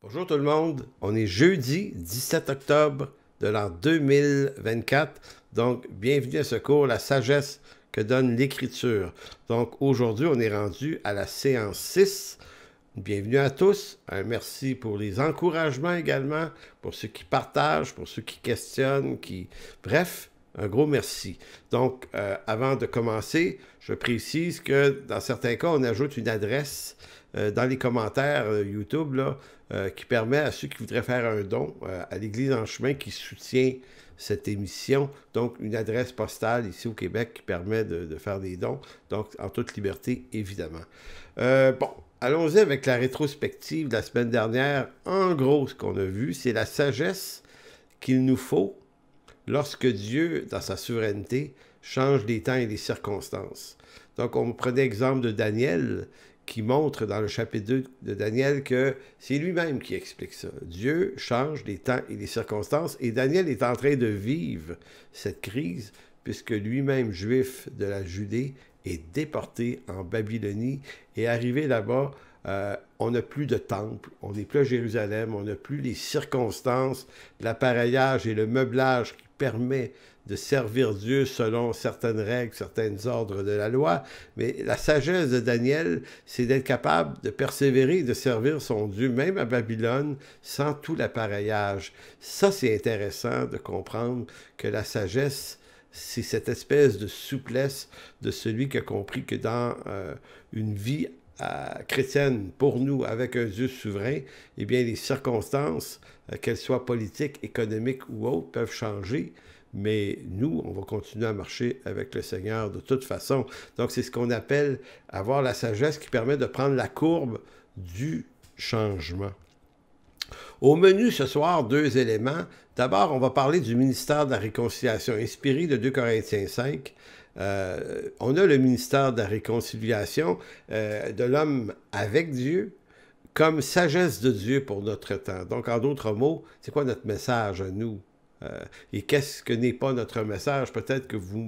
Bonjour tout le monde, on est jeudi 17 octobre de l'an 2024, donc bienvenue à ce cours, la sagesse que donne l'Écriture. Donc aujourd'hui on est rendu à la séance 6, bienvenue à tous, un merci pour les encouragements également, pour ceux qui partagent, pour ceux qui questionnent, Bref, un gros merci. Donc avant de commencer, je précise que dans certains cas on ajoute une adresse dans les commentaires YouTube là, qui permet à ceux qui voudraient faire un don à l'Église en chemin qui soutient cette émission, donc une adresse postale ici au Québec qui permet de faire des dons, donc en toute liberté, évidemment. Bon, allons-y avec la rétrospective de la semaine dernière. En gros, ce qu'on a vu, c'est la sagesse qu'il nous faut lorsque Dieu, dans sa souveraineté, change les temps et les circonstances. Donc, on prenait l'exemple de Daniel, qui montre dans le chapitre 2 de Daniel que c'est lui-même qui explique ça. Dieu change les temps et les circonstances, et Daniel est en train de vivre cette crise, puisque lui-même, juif de la Judée, est déporté en Babylonie, et arrivé là-bas, on n'a plus de temple, on n'est plus à Jérusalem, on n'a plus les circonstances, l'appareillage et le meublage qui permet de servir Dieu selon certaines règles, certains ordres de la loi. Mais la sagesse de Daniel, c'est d'être capable de persévérer et de servir son Dieu, même à Babylone, sans tout l'appareillage. Ça, c'est intéressant de comprendre que la sagesse, c'est cette espèce de souplesse de celui qui a compris que dans une vie chrétienne pour nous avec un Dieu souverain, eh bien les circonstances, qu'elles soient politiques, économiques ou autres, peuvent changer. Mais nous, on va continuer à marcher avec le Seigneur de toute façon. Donc, c'est ce qu'on appelle avoir la sagesse qui permet de prendre la courbe du changement. Au menu ce soir, deux éléments. D'abord, on va parler du ministère de la réconciliation, inspiré de 2 Corinthiens 5. On a le ministère de la réconciliation de l'homme avec Dieu comme sagesse de Dieu pour notre temps. Donc, en d'autres mots, c'est quoi notre message à nous? Et qu'est-ce que n'est pas notre message? Peut-être que vous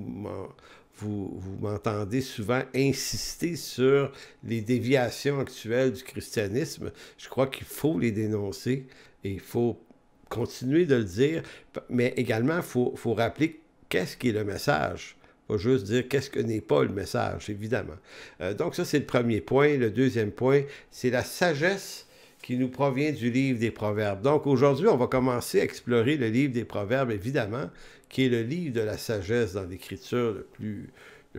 m'entendez souvent insister sur les déviations actuelles du christianisme. Je crois qu'il faut les dénoncer et il faut continuer de le dire, mais également, il faut rappeler qu'est-ce qui est le message. Pas juste dire qu'est-ce que n'est pas le message, évidemment. Donc ça, c'est le premier point. Le deuxième point, c'est la sagesse qui nous provient du livre des Proverbes. Donc aujourd'hui, on va commencer à explorer le livre des Proverbes, évidemment, qui est le livre de la sagesse dans l'Écriture le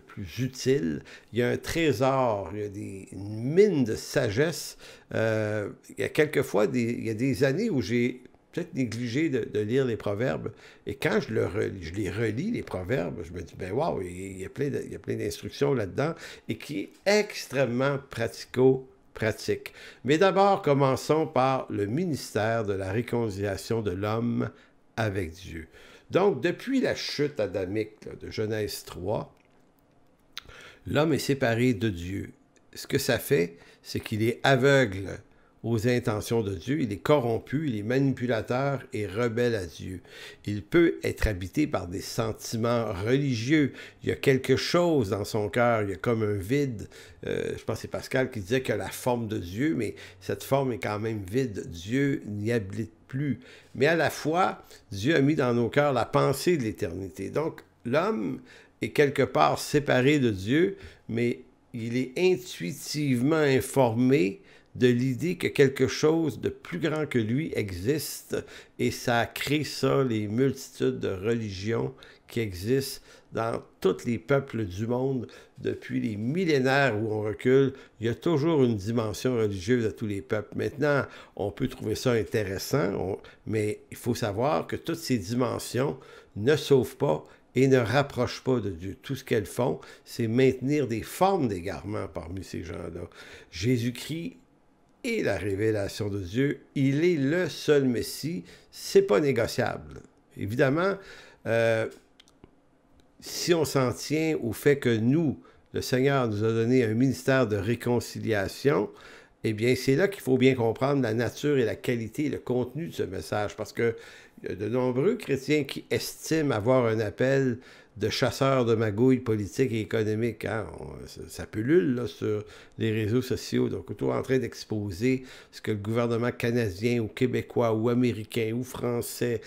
plus utile. Il y a un trésor, il y a une mine de sagesse. Il y a quelquefois il y a des années où j'ai peut-être négligé de lire les Proverbes. Et quand je les relis, les Proverbes, je me dis, ben wow, il y a plein d'instructions là-dedans et qui est extrêmement pratique. Mais d'abord, commençons par le ministère de la réconciliation de l'homme avec Dieu. Donc, depuis la chute adamique de Genèse 3, l'homme est séparé de Dieu. Ce que ça fait, c'est qu'il est aveugle aux intentions de Dieu, il est corrompu, il est manipulateur et rebelle à Dieu. Il peut être habité par des sentiments religieux. Il y a quelque chose dans son cœur, il y a comme un vide. Je pense que c'est Pascal qui disait qu'il y a la forme de Dieu, mais cette forme est quand même vide. Dieu n'y habite plus. Mais à la fois, Dieu a mis dans nos cœurs la pensée de l'éternité. Donc, l'homme est quelque part séparé de Dieu, mais il est intuitivement informé de l'idée que quelque chose de plus grand que lui existe, et ça crée ça, les multitudes de religions qui existent dans tous les peuples du monde depuis les millénaires où on recule. Il y a toujours une dimension religieuse à tous les peuples. Maintenant, on peut trouver ça intéressant, mais il faut savoir que toutes ces dimensions ne sauvent pas et ne rapprochent pas de Dieu. Tout ce qu'elles font, c'est maintenir des formes d'égarement parmi ces gens-là. Jésus-Christ et la révélation de Dieu, il est le seul Messie, c'est pas négociable. Évidemment, si on s'en tient au fait que nous, le Seigneur nous a donné un ministère de réconciliation, eh bien, c'est là qu'il faut bien comprendre la nature et la qualité et le contenu de ce message, parce que il y a de nombreux chrétiens qui estiment avoir un appel de chasseurs de magouilles politiques et économiques. Hein? Ça pullule là, sur les réseaux sociaux. Donc, autour en train d'exposer ce que le gouvernement canadien ou québécois ou américain ou français,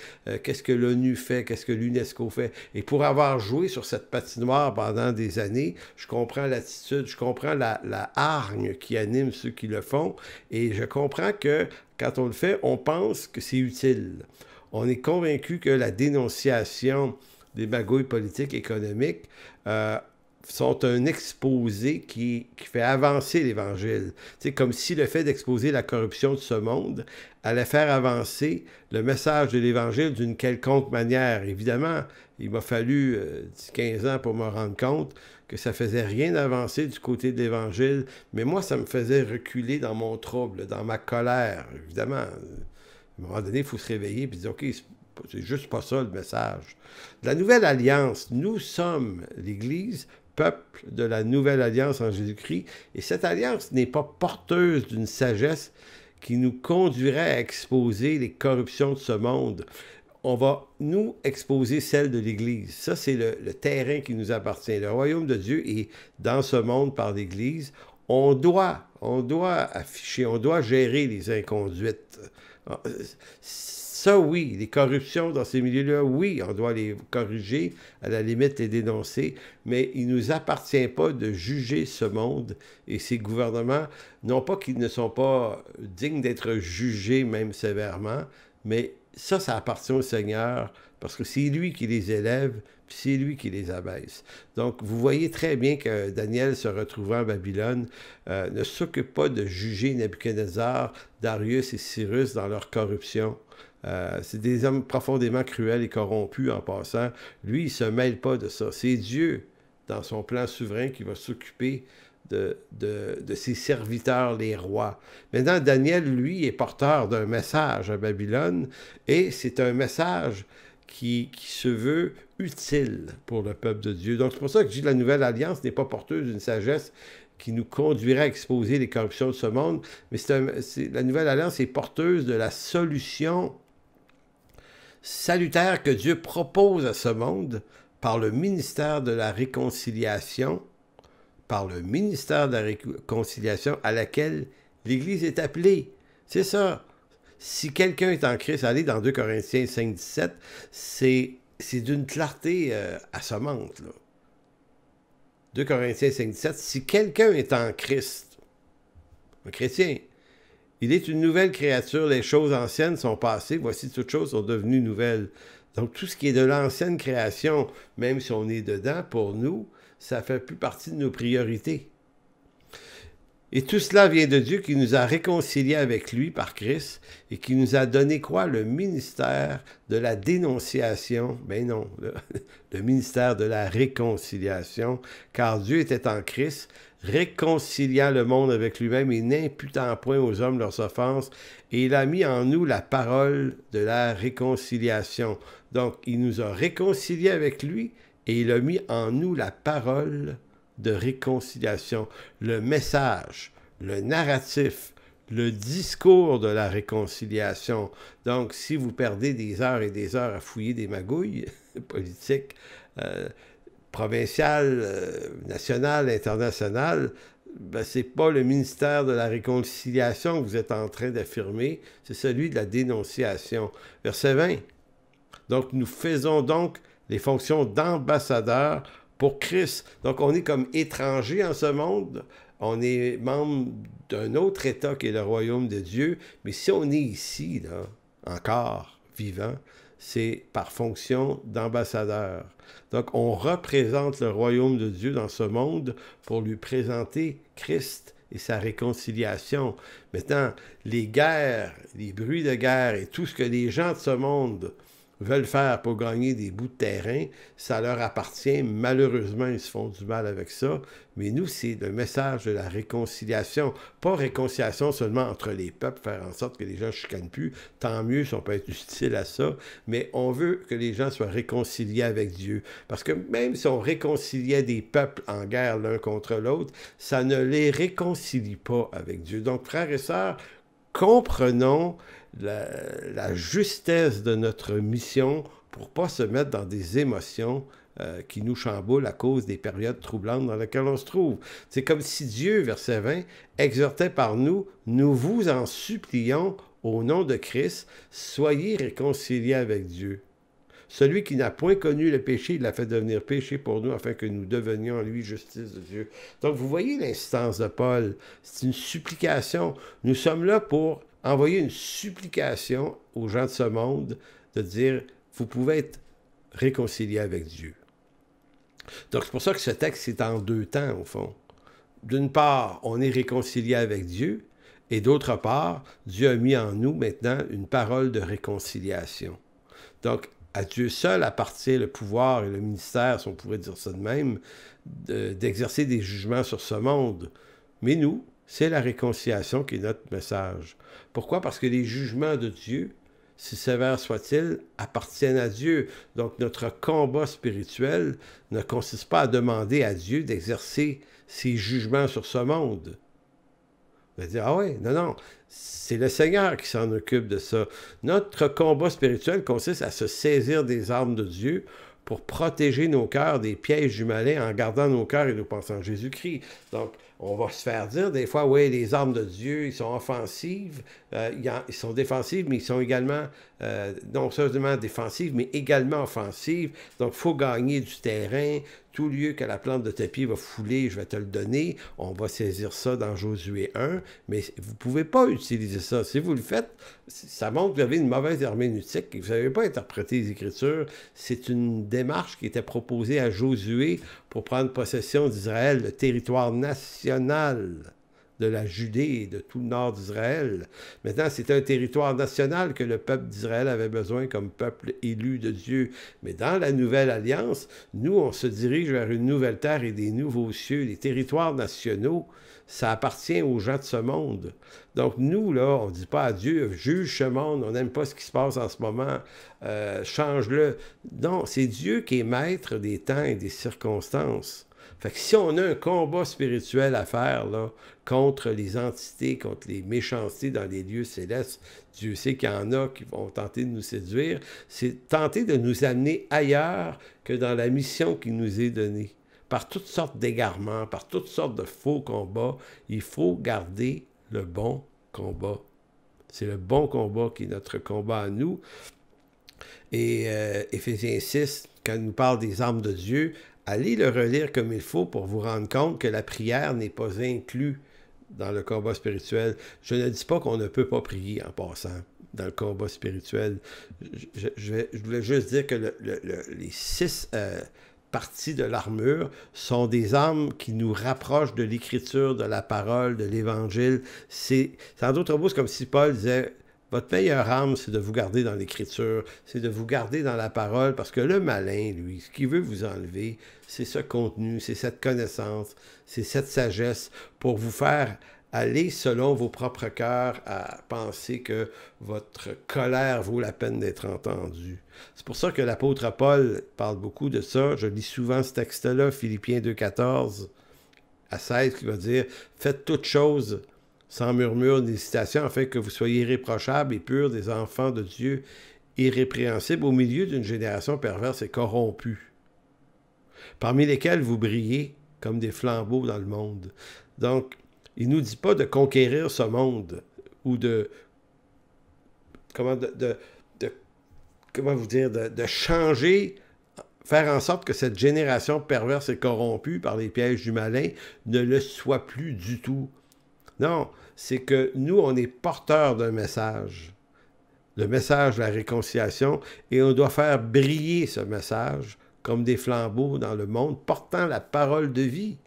qu'est-ce que l'ONU fait, qu'est-ce que l'UNESCO fait. Et pour avoir joué sur cette patinoire pendant des années, je comprends l'attitude, je comprends la hargne qui anime ceux qui le font. Et je comprends que quand on le fait, on pense que c'est utile. On est convaincu que la dénonciation des magouilles politiques, économiques, sont un exposé qui fait avancer l'Évangile. C'est comme si le fait d'exposer la corruption de ce monde allait faire avancer le message de l'Évangile d'une quelconque manière. Évidemment, il m'a fallu 15 ans pour me rendre compte que ça faisait rien avancer du côté de l'Évangile, mais moi, ça me faisait reculer dans mon trouble, dans ma colère. Évidemment, à un moment donné, il faut se réveiller et dire, OK, c'est juste pas ça le message. La Nouvelle Alliance, nous sommes l'Église, peuple de la Nouvelle Alliance en Jésus-Christ, et cette alliance n'est pas porteuse d'une sagesse qui nous conduirait à exposer les corruptions de ce monde. On va, nous, exposer celle de l'Église. Ça, c'est le terrain qui nous appartient. Le royaume de Dieu est dans ce monde par l'Église. On doit afficher, on doit gérer les inconduites. Ça, oui, les corruptions dans ces milieux-là, oui, on doit les corriger, à la limite les dénoncer, mais il ne nous appartient pas de juger ce monde et ces gouvernements, non pas qu'ils ne sont pas dignes d'être jugés même sévèrement, mais ça appartient au Seigneur, parce que c'est lui qui les élève, puis c'est lui qui les abaisse. Donc, vous voyez très bien que Daniel, se retrouvant à Babylone, ne s'occupe pas de juger Nebuchadnezzar, Darius et Cyrus dans leur corruption. C'est des hommes profondément cruels et corrompus en passant. Lui, il ne se mêle pas de ça. C'est Dieu, dans son plan souverain, qui va s'occuper de ses serviteurs, les rois. Maintenant, Daniel, lui, est porteur d'un message à Babylone, et c'est un message qui se veut utile pour le peuple de Dieu. Donc, c'est pour ça que je dis que la Nouvelle Alliance n'est pas porteuse d'une sagesse qui nous conduirait à exposer les corruptions de ce monde, mais la Nouvelle Alliance est porteuse de la solution salutaire que Dieu propose à ce monde par le ministère de la réconciliation, à laquelle l'Église est appelée. C'est ça. Si quelqu'un est en Christ, allez dans 2 Corinthiens 5, 17, c'est d'une clarté assommante, là. 2 Corinthiens 5, 17, si quelqu'un est en Christ, un chrétien, il est une nouvelle créature, les choses anciennes sont passées, voici toutes choses sont devenues nouvelles. Donc tout ce qui est de l'ancienne création, même si on est dedans, pour nous, ça fait plus partie de nos priorités. Et tout cela vient de Dieu qui nous a réconciliés avec lui par Christ et qui nous a donné quoi? Le ministère de la dénonciation. Ben non, le ministère de la réconciliation, car Dieu était en Christ, réconciliant le monde avec lui-même et n'imputant point aux hommes leurs offenses, et il a mis en nous la parole de la réconciliation. Donc, il nous a réconciliés avec lui et il a mis en nous la parole de réconciliation, le message, le narratif, le discours de la réconciliation. Donc, si vous perdez des heures et des heures à fouiller des magouilles politiques, provinciales, nationales, internationales, ben, ce n'est pas le ministère de la réconciliation que vous êtes en train d'affirmer, c'est celui de la dénonciation. Verset 20. Donc, nous faisons donc les fonctions d'ambassadeurs pour Christ. Donc, on est comme étranger en ce monde. On est membre d'un autre État qui est le royaume de Dieu. Mais si on est ici, là, encore vivant, c'est par fonction d'ambassadeur. Donc, on représente le royaume de Dieu dans ce monde pour lui présenter Christ et sa réconciliation. Maintenant, les guerres, les bruits de guerre et tout ce que les gens de ce monde veulent faire pour gagner des bouts de terrain, ça leur appartient. Malheureusement, ils se font du mal avec ça. Mais nous, c'est le message de la réconciliation. Pas réconciliation seulement entre les peuples, faire en sorte que les gens ne chicanent plus. Tant mieux si on peut être utile à ça. Mais on veut que les gens soient réconciliés avec Dieu. Parce que même si on réconciliait des peuples en guerre l'un contre l'autre, ça ne les réconcilie pas avec Dieu. Donc, frères et sœurs, comprenons la justesse de notre mission pour ne pas se mettre dans des émotions, qui nous chamboulent à cause des périodes troublantes dans lesquelles on se trouve. C'est comme si Dieu, verset 20, exhortait par nous, nous vous en supplions au nom de Christ, soyez réconciliés avec Dieu. Celui qui n'a point connu le péché, il l'a fait devenir péché pour nous, afin que nous devenions en lui justice de Dieu. Donc, vous voyez l'instance de Paul. C'est une supplication. Nous sommes là pour envoyer une supplication aux gens de ce monde, de dire, vous pouvez être réconciliés avec Dieu. Donc, c'est pour ça que ce texte est en deux temps, au fond. D'une part, on est réconcilié avec Dieu, et d'autre part, Dieu a mis en nous maintenant une parole de réconciliation. Donc, à Dieu seul appartient le pouvoir et le ministère, si on pourrait dire ça de même, d'exercer des jugements sur ce monde. Mais nous, c'est la réconciliation qui est notre message. Pourquoi? Parce que les jugements de Dieu, si sévères soient-ils, appartiennent à Dieu. Donc notre combat spirituel ne consiste pas à demander à Dieu d'exercer ses jugements sur ce monde. On va dire, ah oui, non, c'est le Seigneur qui s'en occupe de ça. Notre combat spirituel consiste à se saisir des armes de Dieu pour protéger nos cœurs des pièges du malin en gardant nos cœurs et nos pensées en Jésus-Christ. Donc, on va se faire dire des fois, oui, les armes de Dieu, ils sont offensives, ils sont défensives, mais ils sont également, non seulement défensives, mais également offensives. Donc, il faut gagner du terrain. Tout lieu que la plante de tapis va fouler, je vais te le donner. On va saisir ça dans Josué 1, mais vous ne pouvez pas utiliser ça. Si vous le faites, ça montre que vous avez une mauvaise herméneutique et vous ne savez pas interpréter les Écritures. C'est une démarche qui était proposée à Josué pour prendre possession d'Israël, le territoire national de la Judée et de tout le nord d'Israël. Maintenant, c'est un territoire national que le peuple d'Israël avait besoin comme peuple élu de Dieu. Mais dans la nouvelle alliance, nous, on se dirige vers une nouvelle terre et des nouveaux cieux. Les territoires nationaux, ça appartient aux gens de ce monde. Donc nous, là, on ne dit pas à Dieu, juge ce monde, on n'aime pas ce qui se passe en ce moment, change-le. Non, c'est Dieu qui est maître des temps et des circonstances. Fait que si on a un combat spirituel à faire là, contre les entités, contre les méchancetés dans les lieux célestes, Dieu sait qu'il y en a qui vont tenter de nous séduire, c'est tenter de nous amener ailleurs que dans la mission qui nous est donnée. Par toutes sortes d'égarements, par toutes sortes de faux combats, il faut garder le bon combat. C'est le bon combat qui est notre combat à nous. Et Éphésiens 6, quand il nous parle des armes de Dieu, allez le relire comme il faut pour vous rendre compte que la prière n'est pas inclue dans le combat spirituel. Je ne dis pas qu'on ne peut pas prier en passant dans le combat spirituel. Je voulais juste dire que les 6 parties de l'armure sont des armes qui nous rapprochent de l'Écriture, de la parole, de l'Évangile. C'est en d'autres mots, c'est comme si Paul disait... Votre meilleure arme, c'est de vous garder dans l'Écriture, c'est de vous garder dans la parole, parce que le malin, lui, ce qu'il veut vous enlever, c'est ce contenu, c'est cette connaissance, c'est cette sagesse pour vous faire aller selon vos propres cœurs à penser que votre colère vaut la peine d'être entendue. C'est pour ça que l'apôtre Paul parle beaucoup de ça. Je lis souvent ce texte-là, Philippiens 2,14 à 16, qui va dire « Faites toutes choses sans murmure ni hésitation, afin que vous soyez irréprochables et purs, des enfants de Dieu, irrépréhensibles au milieu d'une génération perverse et corrompue, parmi lesquels vous brillez comme des flambeaux dans le monde. » Donc, il ne nous dit pas de conquérir ce monde ou de changer, faire en sorte que cette génération perverse et corrompue par les pièges du malin ne le soit plus du tout. Non, c'est que nous, on est porteurs d'un message, le message de la réconciliation, et on doit faire briller ce message comme des flambeaux dans le monde, portant la parole de vie.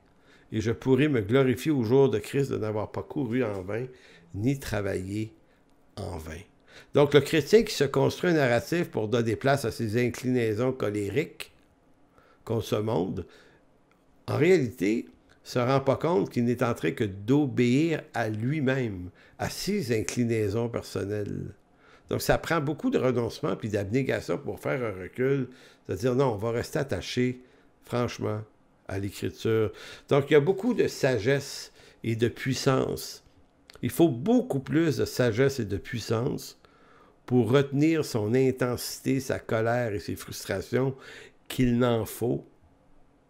Et je pourrai me glorifier au jour de Christ de n'avoir pas couru en vain, ni travaillé en vain. Donc, le chrétien qui se construit un narratif pour donner place à ses inclinaisons colériques contre ce monde, en réalité, se rend pas compte qu'il n'est en train que d'obéir à lui-même, à ses inclinaisons personnelles. Donc, ça prend beaucoup de renoncement puis d'abnégation pour faire un recul, c'est-à-dire, non, on va rester attaché, franchement, à l'Écriture. Donc, il y a beaucoup de sagesse et de puissance. Il faut beaucoup plus de sagesse et de puissance pour retenir son intensité, sa colère et ses frustrations qu'il n'en faut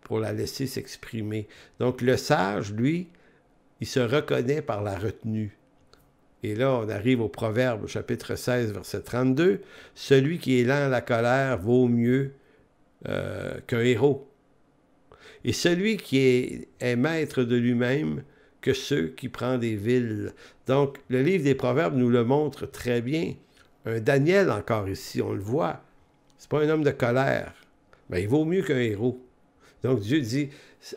pour la laisser s'exprimer. Donc le sage, lui, il se reconnaît par la retenue. Et là, on arrive au Proverbe, chapitre 16, verset 32. « Celui qui est lent à la colère vaut mieux qu'un héros. Et celui qui est maître de lui-même que ceux qui prennent des villes. » Donc, le livre des Proverbes nous le montre très bien. Un Daniel, encore ici, on le voit. C'est pas un homme de colère. Mais il vaut mieux qu'un héros. Donc, Dieu dit,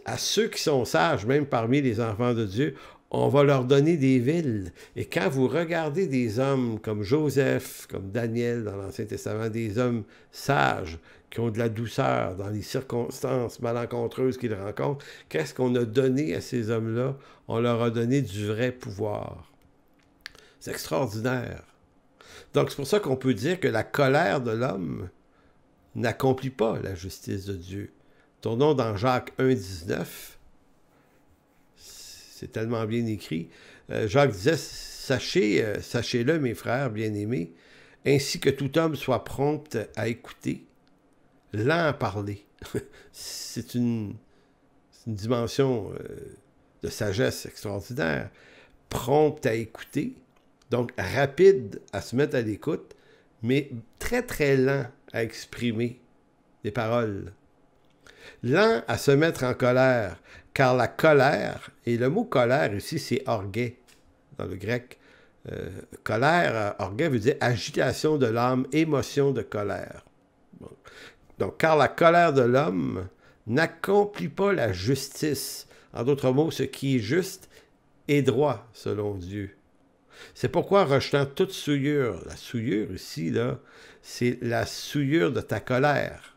à ceux qui sont sages, même parmi les enfants de Dieu, on va leur donner des villes. Et quand vous regardez des hommes comme Joseph, comme Daniel dans l'Ancien Testament, des hommes sages, qui ont de la douceur dans les circonstances malencontreuses qu'ils rencontrent, qu'est-ce qu'on a donné à ces hommes-là? On leur a donné du vrai pouvoir. C'est extraordinaire. Donc, c'est pour ça qu'on peut dire que la colère de l'homme n'accomplit pas la justice de Dieu. Tournons dans Jacques 1, 19. C'est tellement bien écrit. Jacques disait, sachez-le, mes frères bien-aimés, ainsi que tout homme soit prompt à écouter, lent à parler. C'est une dimension de sagesse extraordinaire. Prompt à écouter, donc rapide à se mettre à l'écoute, mais très, très lent à exprimer des paroles. Lent à se mettre en colère, car la colère, et le mot colère ici, c'est orguet dans le grec. Colère, orguet veut dire agitation de l'âme, émotion de colère. Bon. Donc, car la colère de l'homme n'accomplit pas la justice. En d'autres mots, ce qui est juste est droit, selon Dieu. C'est pourquoi, rejetant toute souillure, la souillure ici, là, c'est la souillure de ta colère.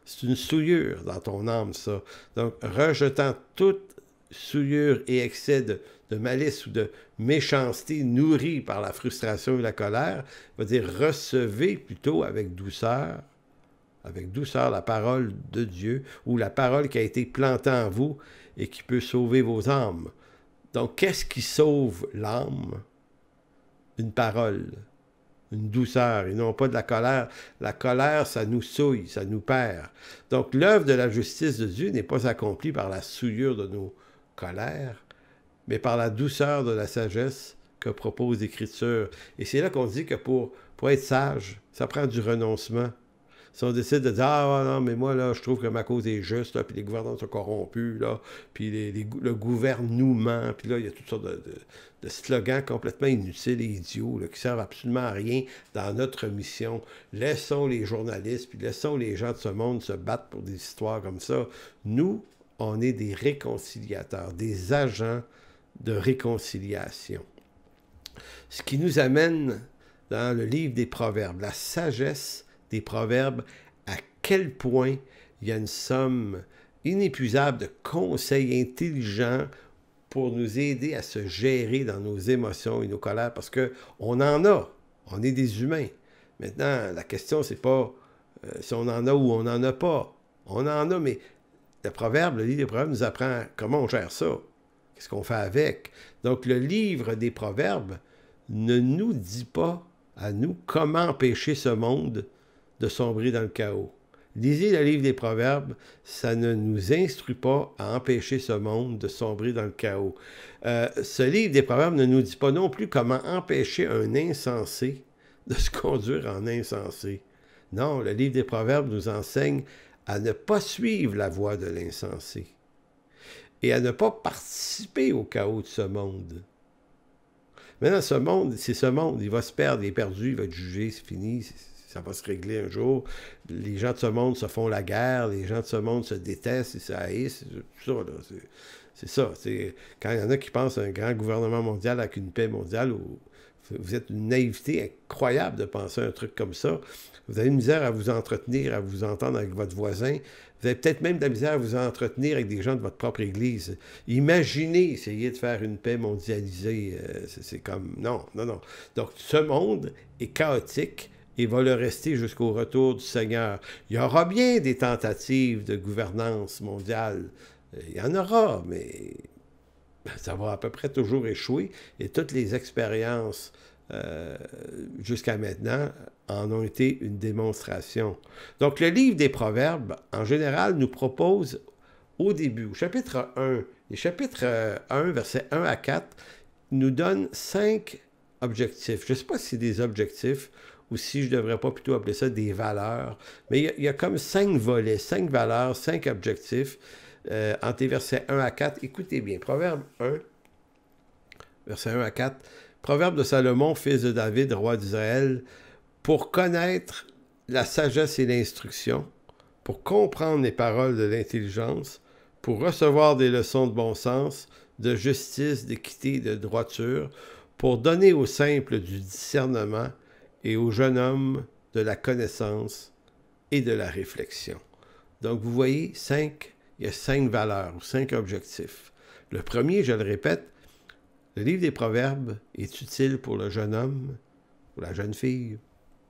C'est une souillure dans ton âme, ça. Donc, rejetant toute souillure et excès de malice ou de méchanceté nourrie par la frustration et la colère, va dire recevez plutôt avec douceur la parole de Dieu ou la parole qui a été plantée en vous et qui peut sauver vos âmes. Donc, qu'est-ce qui sauve l'âme? Une parole, une douceur, et non pas de la colère. La colère, ça nous souille, ça nous perd. Donc, l'œuvre de la justice de Dieu n'est pas accomplie par la souillure de nos colères, mais par la douceur de la sagesse que propose l'Écriture. Et c'est là qu'on dit que pour être sage, ça prend du renoncement. Si on décide de dire « Ah non, mais moi, là, je trouve que ma cause est juste, là, puis les gouvernants sont corrompus, là, puis le gouvernement, puis là, il y a toutes sortes de slogans complètement inutiles et idiots, là, qui servent absolument à rien dans notre mission. Laissons les journalistes, puis laissons les gens de ce monde se battre pour des histoires comme ça. Nous, on est des réconciliateurs, des agents de réconciliation. » Ce qui nous amène dans le livre des Proverbes, la sagesse des Proverbes, à quel point il y a une somme inépuisable de conseils intelligents pour nous aider à se gérer dans nos émotions et nos colères, parce qu'on en a, on est des humains. Maintenant, la question, c'est pas si on en a ou on n'en a pas. On en a, mais le livre des Proverbes nous apprend comment on gère ça, qu'est-ce qu'on fait avec. Donc, le livre des Proverbes ne nous dit pas à nous comment empêcher ce monde de sombrer dans le chaos. Lisez le livre des Proverbes, ça ne nous instruit pas à empêcher ce monde de sombrer dans le chaos. Ce livre des Proverbes ne nous dit pas non plus comment empêcher un insensé de se conduire en insensé. Non, le livre des Proverbes nous enseigne à ne pas suivre la voie de l'insensé et à ne pas participer au chaos de ce monde. Maintenant, ce monde, il va se perdre, il est perdu, il va être jugé, c'est fini, ça va se régler un jour. Les gens de ce monde se font la guerre, les gens de ce monde se détestent, ils se haïssent, tout ça, là. C'est ça. Quand il y en a qui pensent à un grand gouvernement mondial avec une paix mondiale, vous êtes une naïveté incroyable de penser à un truc comme ça. Vous avez une misère à vous entretenir, à vous entendre avec votre voisin. Vous avez peut-être même de la misère à vous entretenir avec des gens de votre propre Église. Imaginez essayer de faire une paix mondialisée. C'est comme... Non. Donc, ce monde est chaotique et va le rester jusqu'au retour du Seigneur. Il y aura bien des tentatives de gouvernance mondiale. Il y en aura, mais ça va à peu près toujours échouer. Et toutes les expériences jusqu'à maintenant, en ont été une démonstration. Donc, le livre des Proverbes, en général, nous propose au début, au chapitre 1, les chapitres 1, versets 1 à 4, nous donnent 5 objectifs. Je ne sais pas si c'est des objectifs ou si je ne devrais pas plutôt appeler ça des valeurs, mais il y a comme 5 volets, 5 valeurs, 5 objectifs entre les versets 1 à 4. Écoutez bien, Proverbe 1, versets 1 à 4. Proverbe de Salomon, fils de David, roi d'Israël, pour connaître la sagesse et l'instruction, pour comprendre les paroles de l'intelligence, pour recevoir des leçons de bon sens, de justice, d'équité, de droiture, pour donner aux simples du discernement et aux jeunes hommes de la connaissance et de la réflexion. Donc, vous voyez, il y a 5 valeurs ou 5 objectifs. Le premier, je le répète, le livre des Proverbes est utile pour le jeune homme, pour la jeune fille,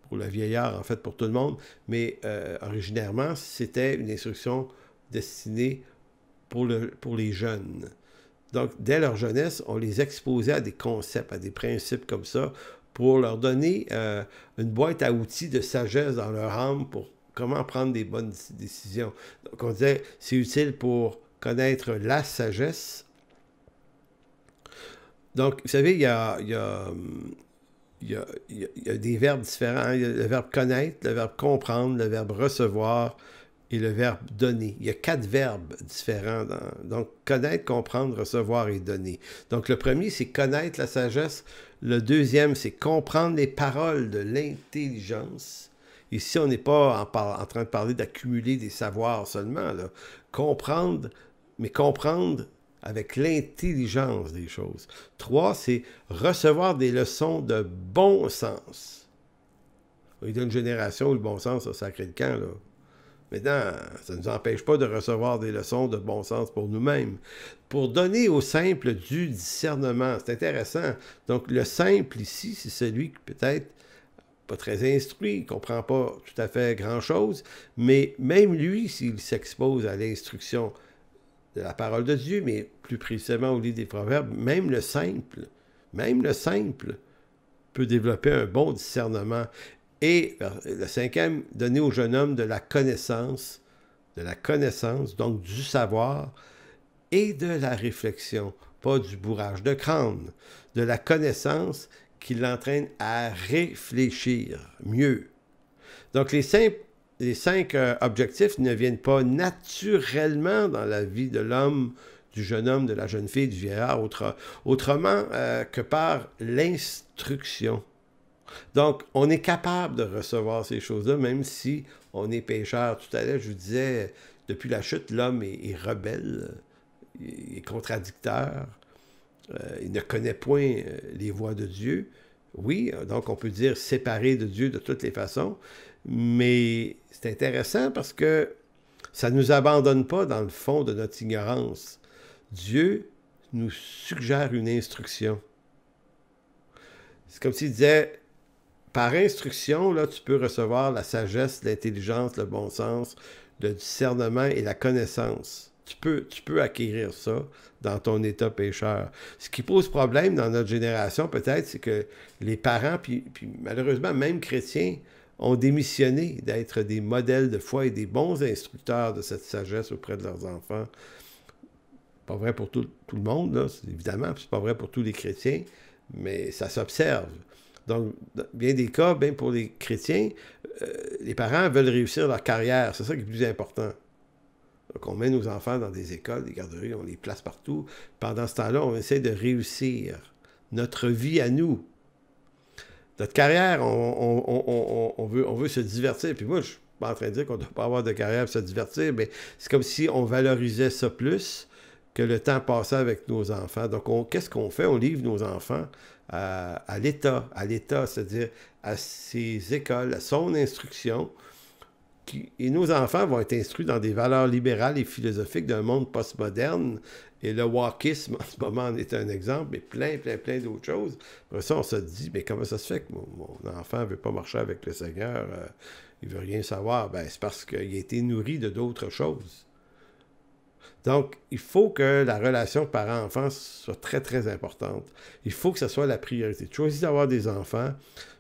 pour le vieillard, en fait, pour tout le monde, mais originairement, c'était une instruction destinée pour les jeunes. Donc, dès leur jeunesse, on les exposait à des concepts, à des principes comme ça, pour leur donner une boîte à outils de sagesse dans leur âme pour comment prendre des bonnes décisions. Donc, on disait, c'est utile pour connaître la sagesse. Donc, vous savez, il y a des verbes différents. Hein? Il y a le verbe connaître, le verbe comprendre, le verbe recevoir et le verbe donner. Il y a 4 verbes différents. Donc, connaître, comprendre, recevoir et donner. Donc, le premier, c'est connaître la sagesse. Le deuxième, c'est comprendre les paroles de l'intelligence. Ici, on n'est pas en train de parler d'accumuler des savoirs seulement. Là. Comprendre, mais comprendre avec l'intelligence des choses. 3, c'est recevoir des leçons de bon sens. Il y a une génération où le bon sens a sacré le camp, là. Maintenant, ça ne nous empêche pas de recevoir des leçons de bon sens pour nous-mêmes. Pour donner au simple du discernement, c'est intéressant. Donc, le simple ici, c'est celui qui peut-être pas très instruit, il ne comprend pas tout à fait grand-chose, mais même lui, s'il s'expose à l'instruction de la parole de Dieu, mais plus précisément au livre des Proverbes, même le simple peut développer un bon discernement. Et le 5e, donner au jeune homme de la connaissance, donc du savoir et de la réflexion, pas du bourrage de crâne, de la connaissance qui l'entraîne à réfléchir mieux. Donc les 5 objectifs ne viennent pas naturellement dans la vie de l'homme, du jeune homme, de la jeune fille, du vieillard, autrement que par l'instruction. Donc, on est capable de recevoir ces choses-là, même si on est pécheur. Tout à l'heure, je vous disais, depuis la chute, l'homme est rebelle, il est contradicteur, il ne connaît point les voies de Dieu. Oui, donc on peut dire séparé de Dieu de toutes les façons, mais c'est intéressant parce que ça ne nous abandonne pas dans le fond de notre ignorance. Dieu nous suggère une instruction. C'est comme s'il disait, par instruction, là, tu peux recevoir la sagesse, l'intelligence, le bon sens, le discernement et la connaissance. Tu peux acquérir ça dans ton état pécheur. Ce qui pose problème dans notre génération, peut-être, c'est que les parents, puis malheureusement, même chrétiens, ont démissionné d'être des modèles de foi et des bons instructeurs de cette sagesse auprès de leurs enfants. Pas vrai pour tout le monde, là, évidemment, c'est pas vrai pour tous les chrétiens, mais ça s'observe. Donc, dans bien des cas, bien pour les chrétiens, les parents veulent réussir leur carrière. C'est ça qui est le plus important. Donc, on met nos enfants dans des écoles, des garderies, on les place partout. Pendant ce temps-là, on essaie de réussir notre vie à nous. Notre carrière, on veut se divertir. Puis moi, je ne suis pas en train de dire qu'on ne doit pas avoir de carrière pour se divertir, mais c'est comme si on valorisait ça plus que le temps passé avec nos enfants. Donc, qu'est-ce qu'on fait? On livre nos enfants à l'État, c'est-à-dire à ses écoles, à son instruction. Et nos enfants vont être instruits dans des valeurs libérales et philosophiques d'un monde postmoderne. Et le wokisme, en ce moment, en est un exemple, mais plein d'autres choses. Après ça, on se dit, mais comment ça se fait que mon enfant ne veut pas marcher avec le Seigneur, il ne veut rien savoir? Ben, c'est parce qu'il a été nourri de d'autres choses. Donc, il faut que la relation parent-enfant soit très, très importante. Il faut que ce soit la priorité. Tu choisis d'avoir des enfants,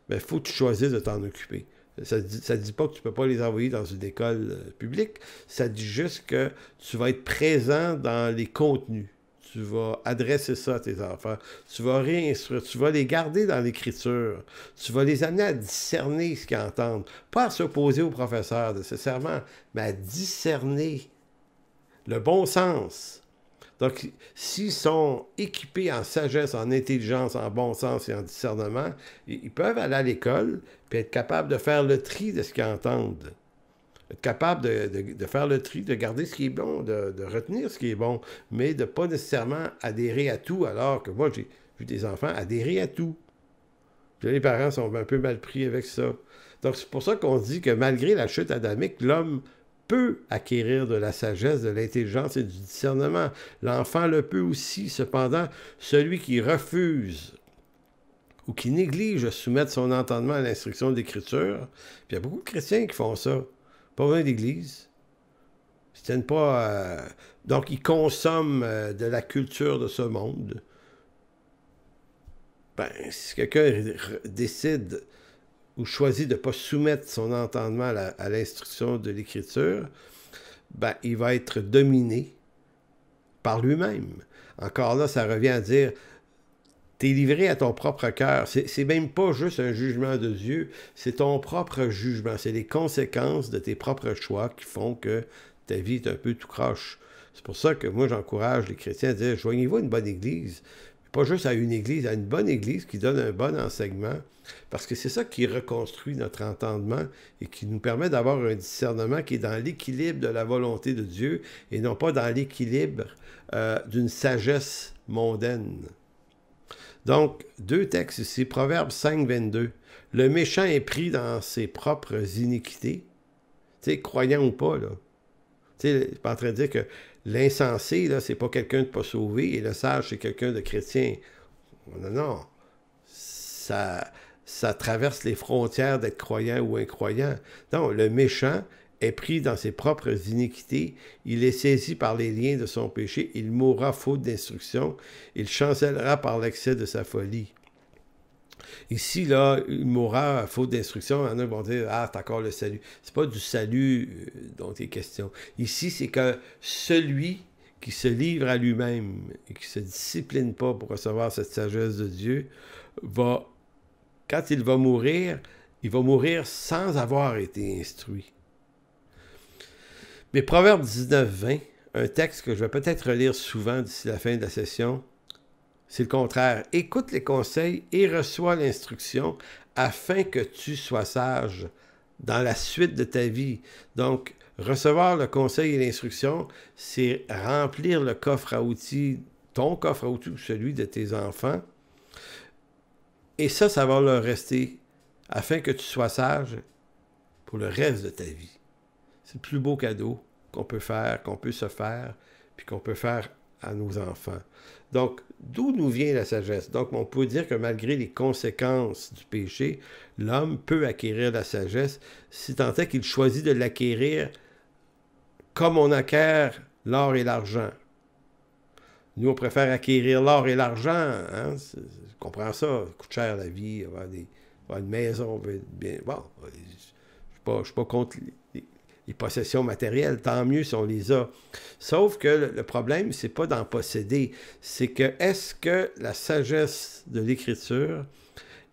mais il faut que tu choisisses de t'en occuper. Ça ne dit pas que tu ne peux pas les envoyer dans une école publique. Ça dit juste que tu vas être présent dans les contenus. Tu vas adresser ça à tes enfants. Tu vas réinstruire. Tu vas les garder dans l'écriture. Tu vas les amener à discerner ce qu'ils entendent. Pas à s'opposer au professeur nécessairement, mais à discerner le bon sens. Donc, s'ils sont équipés en sagesse, en intelligence, en bon sens et en discernement, ils peuvent aller à l'école et être capables de faire le tri de ce qu'ils entendent. Être capable de faire le tri, de garder ce qui est bon, de retenir ce qui est bon, mais de ne pas nécessairement adhérer à tout, alors que moi, j'ai vu des enfants adhérer à tout. Puis les parents sont un peu mal pris avec ça. Donc, c'est pour ça qu'on dit que malgré la chute adamique, l'homme peut acquérir de la sagesse, de l'intelligence et du discernement. L'enfant le peut aussi. Cependant, celui qui refuse ou qui néglige de soumettre son entendement à l'instruction de l'Écriture, puis il y a beaucoup de chrétiens qui font ça. Pas besoin d'église. Ils tiennent pas... donc, ils consomment de la culture de ce monde. Ben, si quelqu'un décide ou choisit de ne pas soumettre son entendement à l'instruction de l'Écriture, ben, il va être dominé par lui-même. Encore là, ça revient à dire, t'es livré à ton propre cœur. C'est même pas juste un jugement de Dieu, c'est ton propre jugement. C'est les conséquences de tes propres choix qui font que ta vie est un peu tout croche. C'est pour ça que moi, j'encourage les chrétiens à dire, joignez-vous à une bonne église. Pas juste à une église, à une bonne église qui donne un bon enseignement, parce que c'est ça qui reconstruit notre entendement et qui nous permet d'avoir un discernement qui est dans l'équilibre de la volonté de Dieu et non pas dans l'équilibre d'une sagesse mondaine. Donc, deux textes ici, Proverbe 5, 22. Le méchant est pris dans ses propres iniquités. Tu sais, croyant ou pas, là. Tu sais, c'est pas en train de dire que l'insensé, là, c'est pas quelqu'un de pas sauvé et le sage, c'est quelqu'un de chrétien. Non, non. Ça traverse les frontières d'être croyant ou incroyant. Non, le méchant est pris dans ses propres iniquités, il est saisi par les liens de son péché, il mourra faute d'instruction, il chancellera par l'excès de sa folie. Ici, là, il mourra faute d'instruction, il y en a qui vont dire « Ah, c'est encore le salut ». C'est pas du salut dont il est question. Ici, c'est que celui qui se livre à lui-même et qui ne se discipline pas pour recevoir cette sagesse de Dieu, quand il va mourir sans avoir été instruit. Mais Proverbe 19, 20, un texte que je vais peut-être relire souvent d'ici la fin de la session, c'est le contraire. Écoute les conseils et reçois l'instruction afin que tu sois sage dans la suite de ta vie. Donc, recevoir le conseil et l'instruction, c'est remplir le coffre à outils, ton coffre à outils ou celui de tes enfants. Et ça va leur rester afin que tu sois sage pour le reste de ta vie. C'est le plus beau cadeau qu'on peut faire, qu'on peut se faire, puis qu'on peut faire à nos enfants. Donc, d'où nous vient la sagesse? Donc, on peut dire que malgré les conséquences du péché, l'homme peut acquérir la sagesse si tant est qu'il choisit de l'acquérir comme on acquiert l'or et l'argent. Nous, on préfère acquérir l'or et l'argent. Hein? Je comprends ça. Ça coûte cher la vie, avoir une maison. Bien. Bon, je ne suis pas contre les possessions matérielles. Tant mieux si on les a. Sauf que le problème, c'est pas d'en posséder. C'est que est-ce que la sagesse de l'Écriture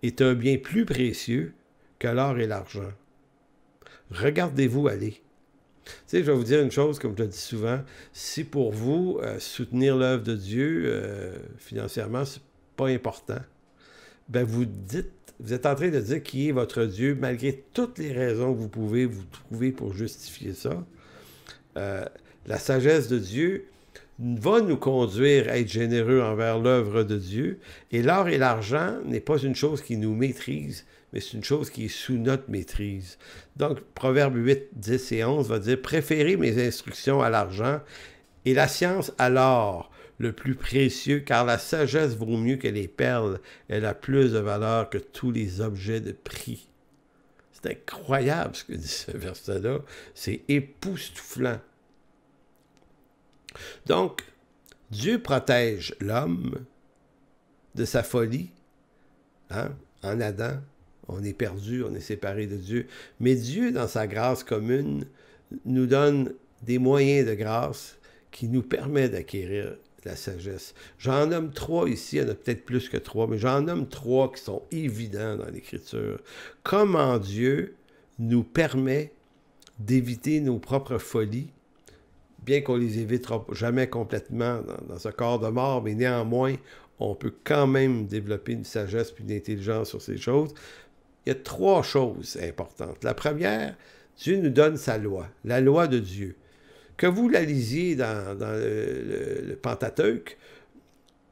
est un bien plus précieux que l'or et l'argent? Regardez-vous aller. Tu sais, je vais vous dire une chose, comme je le dis souvent, si pour vous, soutenir l'œuvre de Dieu financièrement, c'est pas important, ben vous êtes en train de dire qui est votre Dieu, malgré toutes les raisons que vous pouvez vous trouver pour justifier ça. La sagesse de Dieu va nous conduire à être généreux envers l'œuvre de Dieu, et l'or et l'argent n'est pas une chose qui nous maîtrise, mais c'est une chose qui est sous notre maîtrise. Donc, Proverbe 8, 10 et 11 va dire « Préférez mes instructions à l'argent et la science à l'or, le plus précieux, car la sagesse vaut mieux que les perles. Elle a plus de valeur que tous les objets de prix. » C'est incroyable ce que dit ce verset-là. C'est époustouflant. Donc, Dieu protège l'homme de sa folie. Hein? En Adam, on est perdu, on est séparé de Dieu. Mais Dieu, dans sa grâce commune, nous donne des moyens de grâce qui nous permettent d'acquérir la sagesse. J'en nomme 3 ici, il y en a peut-être plus que 3, mais j'en nomme 3 qui sont évidents dans l'Écriture. Comment Dieu nous permet d'éviter nos propres folies, bien qu'on les évitera jamais complètement dans ce corps de mort, mais néanmoins, on peut quand même développer une sagesse puis une intelligence sur ces choses. Il y a 3 choses importantes. La première, Dieu nous donne sa loi, la loi de Dieu. Que vous la lisiez dans le Pentateuque,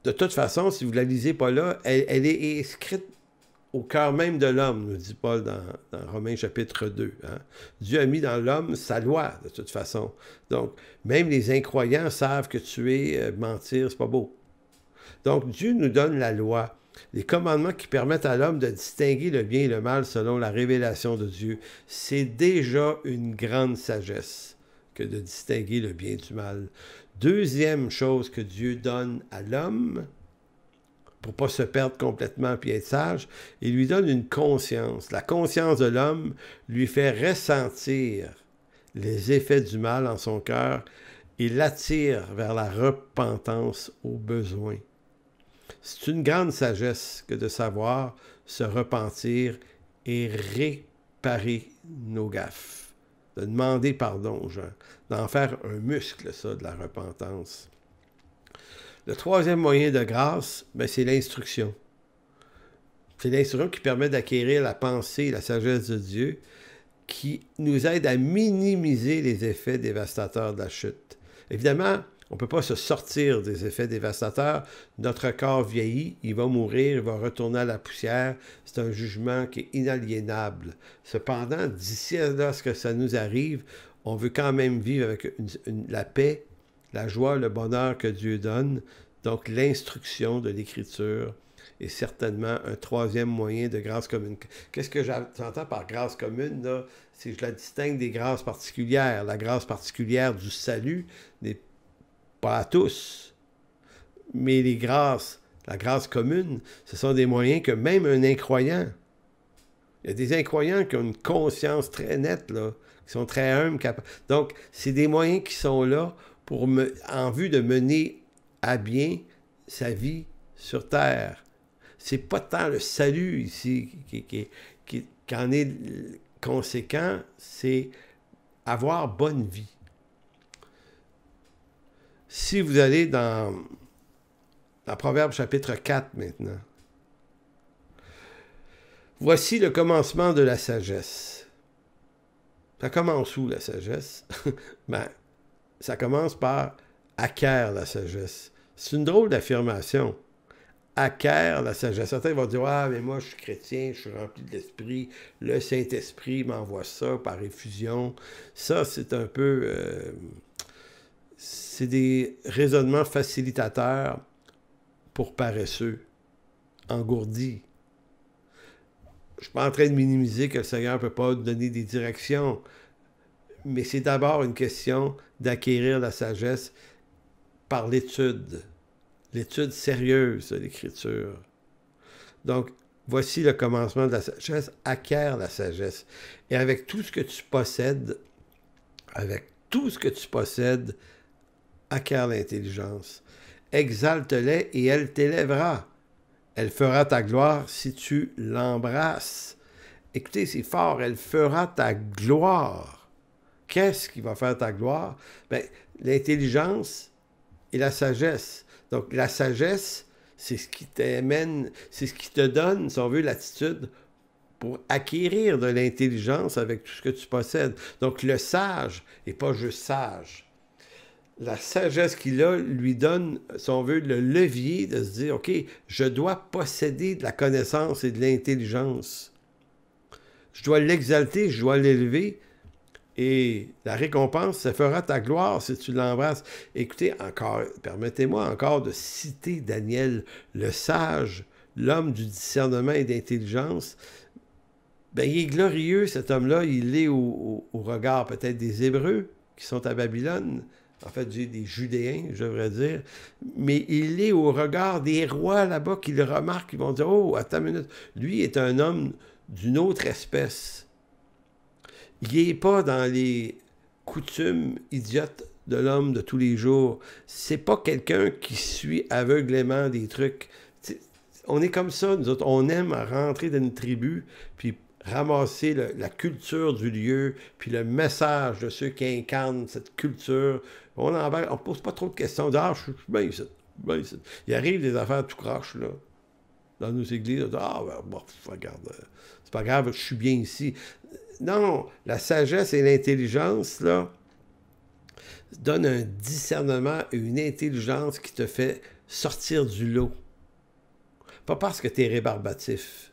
de toute façon, si vous ne la lisez pas là, elle est inscrite au cœur même de l'homme, nous dit Paul dans Romains chapitre 2. Hein? Dieu a mis dans l'homme sa loi, de toute façon. Donc, même les incroyants savent que tuer, mentir, c'est pas beau. Donc, Dieu nous donne la loi, les commandements qui permettent à l'homme de distinguer le bien et le mal selon la révélation de Dieu. C'est déjà une grande sagesse que de distinguer le bien du mal. Deuxième chose que Dieu donne à l'homme, pour ne pas se perdre complètement et être sage, il lui donne une conscience. La conscience de l'homme lui fait ressentir les effets du mal en son cœur et l'attire vers la repentance au besoin. C'est une grande sagesse que de savoir se repentir et réparer nos gaffes. De demander pardon aux gens. D'en faire un muscle, ça, de la repentance. Le troisième moyen de grâce, c'est l'instruction. C'est l'instruction qui permet d'acquérir la pensée et la sagesse de Dieu, qui nous aide à minimiser les effets dévastateurs de la chute. Évidemment, on ne peut pas se sortir des effets dévastateurs. Notre corps vieillit, il va mourir, il va retourner à la poussière. C'est un jugement qui est inaliénable. Cependant, d'ici à ce que ça nous arrive, on veut quand même vivre avec la paix, la joie, le bonheur que Dieu donne. Donc, l'instruction de l'Écriture est certainement un troisième moyen de grâce commune. Qu'est-ce que j'entends par grâce commune, là? C'est que je la distingue des grâces particulières. La grâce particulière du salut n'est pas à tous. Mais les grâces, la grâce commune, ce sont des moyens que même un incroyant, il y a des incroyants qui ont une conscience très nette, là, qui sont très humbles. Donc, c'est des moyens qui sont là en vue de mener à bien sa vie sur terre. C'est pas tant le salut ici qui en est conséquent, c'est avoir bonne vie. Si vous allez dans Proverbe chapitre 4 maintenant, voici le commencement de la sagesse. Ça commence où la sagesse? Ça commence par acquiert la sagesse. C'est une drôle d'affirmation. Acquiert la sagesse. Certains vont dire, ah, mais moi je suis chrétien, je suis rempli de l'esprit, le Saint-Esprit m'envoie ça par effusion. Ça, c'est un peu... c'est des raisonnements facilitateurs pour paresseux, engourdis. Je ne suis pas en train de minimiser que le Seigneur ne peut pas donner des directions, mais c'est d'abord une question d'acquérir la sagesse par l'étude sérieuse de l'Écriture. Donc, voici le commencement de la sagesse, acquiert la sagesse. Et avec tout ce que tu possèdes, acquiert l'intelligence. Exalte-les et elle t'élèvera. Elle fera ta gloire si tu l'embrasses. Écoutez, c'est fort, elle fera ta gloire. Qu'est-ce qui va faire ta gloire? L'intelligence et la sagesse. Donc, la sagesse, c'est ce qui t'amène, c'est ce qui te donne, si on veut, l'attitude pour acquérir de l'intelligence avec tout ce que tu possèdes. Donc, le sage n'est pas juste sage. La sagesse qu'il a lui donne, si on veut, le levier de se dire, OK, je dois posséder de la connaissance et de l'intelligence. Je dois l'exalter, je dois l'élever. Et la récompense, ça fera ta gloire si tu l'embrasses. Écoutez, permettez-moi encore de citer Daniel, le sage, l'homme du discernement et d'intelligence. Il est glorieux, cet homme-là. Il est au regard peut-être des Hébreux qui sont à Babylone, en fait, des Judéens, je devrais dire, mais il est au regard des rois là-bas qui le remarquent, ils vont dire, oh, attends une minute, lui est un homme d'une autre espèce. Il n'est pas dans les coutumes idiotes de l'homme de tous les jours. C'est pas quelqu'un qui suit aveuglément des trucs. On est comme ça, nous autres. On aime rentrer dans une tribu, puis ramasser la culture du lieu, puis le message de ceux qui incarnent cette culture. On ne pose pas trop de questions. On dit, ah, je suis bien ici, bien ici. Il arrive des affaires tout croche, là, dans nos églises. On dit, ah, ben, bon, regarde, c'est pas grave, je suis bien ici. Non, la sagesse et l'intelligence, là, donnent un discernement et une intelligence qui te fait sortir du lot. Pas parce que tu es rébarbatif.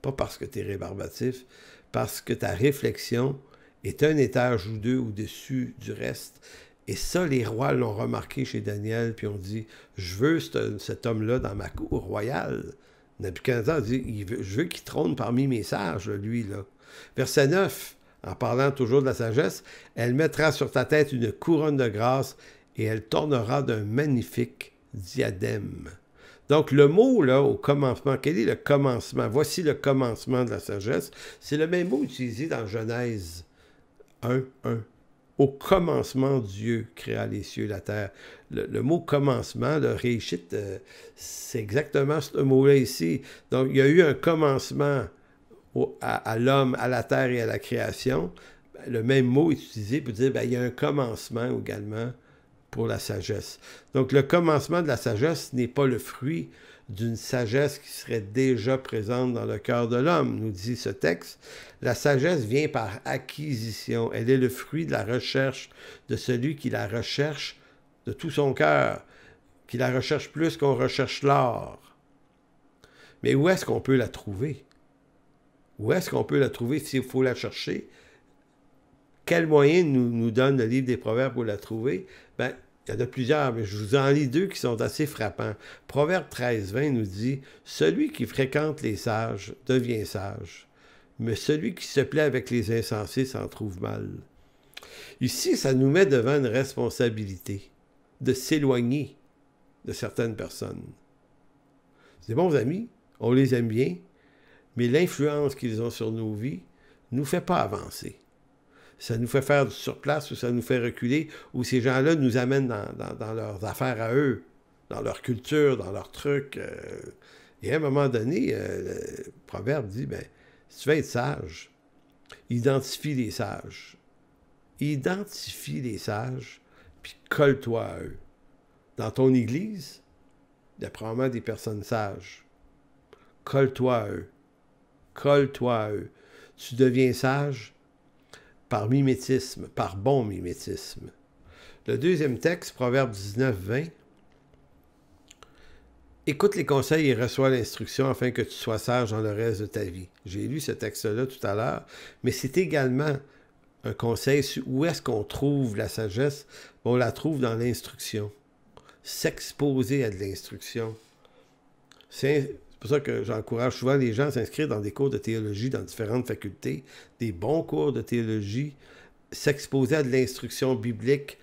Pas parce que tu es rébarbatif, parce que ta réflexion est un étage ou deux au-dessus du reste. Et ça, les rois l'ont remarqué chez Daniel, puis ont dit, je veux cet homme-là dans ma cour royale. Nabuchodonosor dit, je veux qu'il trône parmi mes sages, lui, là. Verset 9, en parlant toujours de la sagesse, elle mettra sur ta tête une couronne de grâce et elle t'ornera d'un magnifique diadème. Donc, le mot, là, au commencement, quel est le commencement? Voici le commencement de la sagesse. C'est le même mot utilisé dans Genèse 1:1. Au commencement, Dieu créa les cieux et la terre. Le mot commencement, le réchit, c'est exactement ce mot-là ici. Donc, il y a eu un commencement à l'homme, à la terre et à la création. Le même mot est utilisé pour dire il y a un commencement également pour la sagesse. Donc, le commencement de la sagesse n'est pas le fruit d'une sagesse qui serait déjà présente dans le cœur de l'homme, nous dit ce texte. La sagesse vient par acquisition. Elle est le fruit de la recherche de celui qui la recherche de tout son cœur, qui la recherche plus qu'on recherche l'or. Mais où est-ce qu'on peut la trouver? Où est-ce qu'on peut la trouver s'il faut la chercher? Quel moyen nous donne le livre des Proverbes pour la trouver? Bien, il y en a plusieurs, mais je vous en lis deux qui sont assez frappants. Proverbe 13:20 nous dit « Celui qui fréquente les sages devient sage, mais celui qui se plaît avec les insensés s'en trouve mal. » Ici, ça nous met devant une responsabilité de s'éloigner de certaines personnes. C'est des bons amis, on les aime bien, mais l'influence qu'ils ont sur nos vies ne nous fait pas avancer. Ça nous fait faire du surplace ou ça nous fait reculer, ou ces gens-là nous amènent dans leurs affaires à eux, dans leur culture, dans leurs trucs. Et à un moment donné, le proverbe dit, si tu veux être sage, identifie les sages. Identifie les sages, puis colle-toi à eux. Dans ton église, il y a probablement des personnes sages. Colle-toi à eux. Colle-toi à eux. Tu deviens sage par mimétisme, par bon mimétisme. Le deuxième texte, Proverbe 19:20. Écoute les conseils et reçois l'instruction afin que tu sois sage dans le reste de ta vie. J'ai lu ce texte-là tout à l'heure, mais c'est également un conseil sur où est-ce qu'on trouve la sagesse. On la trouve dans l'instruction. S'exposer à de l'instruction. C'est pour ça que j'encourage souvent les gens à s'inscrire dans des cours de théologie dans différentes facultés, des bons cours de théologie, s'exposer à de l'instruction biblique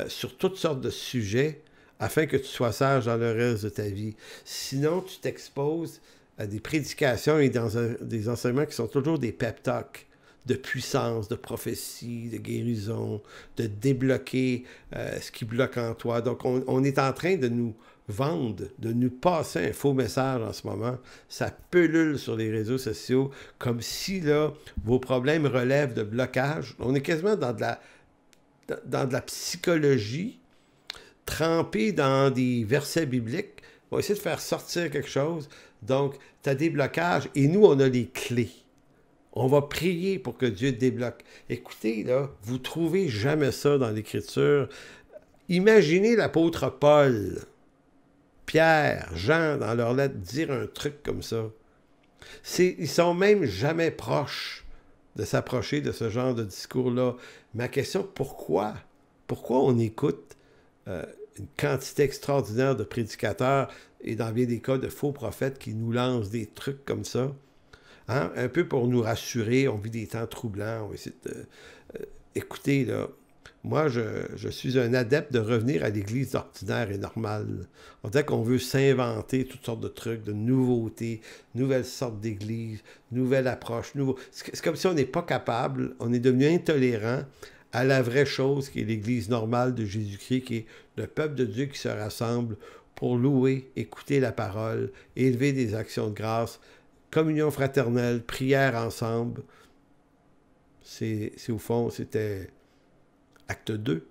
sur toutes sortes de sujets afin que tu sois sage dans le reste de ta vie. Sinon, tu t'exposes à des prédications et dans des enseignements qui sont toujours des pep talks de puissance, de prophétie, de guérison, de débloquer ce qui bloque en toi. Donc, on est en train de nous vendre, de nous passer un faux message en ce moment. Ça pullule sur les réseaux sociaux comme si là, vos problèmes relèvent de blocage. On est quasiment dans de la psychologie, trempé dans des versets bibliques. On va essayer de faire sortir quelque chose. Donc, tu as des blocages et nous, on a les clés. On va prier pour que Dieu débloque. Écoutez, là, vous ne trouvez jamais ça dans l'Écriture. Imaginez l'apôtre Paul, Pierre, Jean, dans leurs lettres, dire un truc comme ça. Ils sont même jamais proches de s'approcher de ce genre de discours-là. Ma question, pourquoi? Pourquoi on écoute une quantité extraordinaire de prédicateurs et dans bien des cas de faux prophètes qui nous lancent des trucs comme ça? Hein? Un peu pour nous rassurer, on vit des temps troublants, on va essayer de... écoutez, là, Moi, je suis un adepte de revenir à l'Église ordinaire et normale. On dirait qu'on veut s'inventer toutes sortes de trucs, de nouveautés, nouvelles sortes d'églises, nouvelles approches. C'est comme si on n'est pas capable, on est devenu intolérant à la vraie chose qui est l'Église normale de Jésus-Christ, qui est le peuple de Dieu qui se rassemble pour louer, écouter la parole, élever des actions de grâce, communion fraternelle, prière ensemble. C'est au fond, c'était acte 2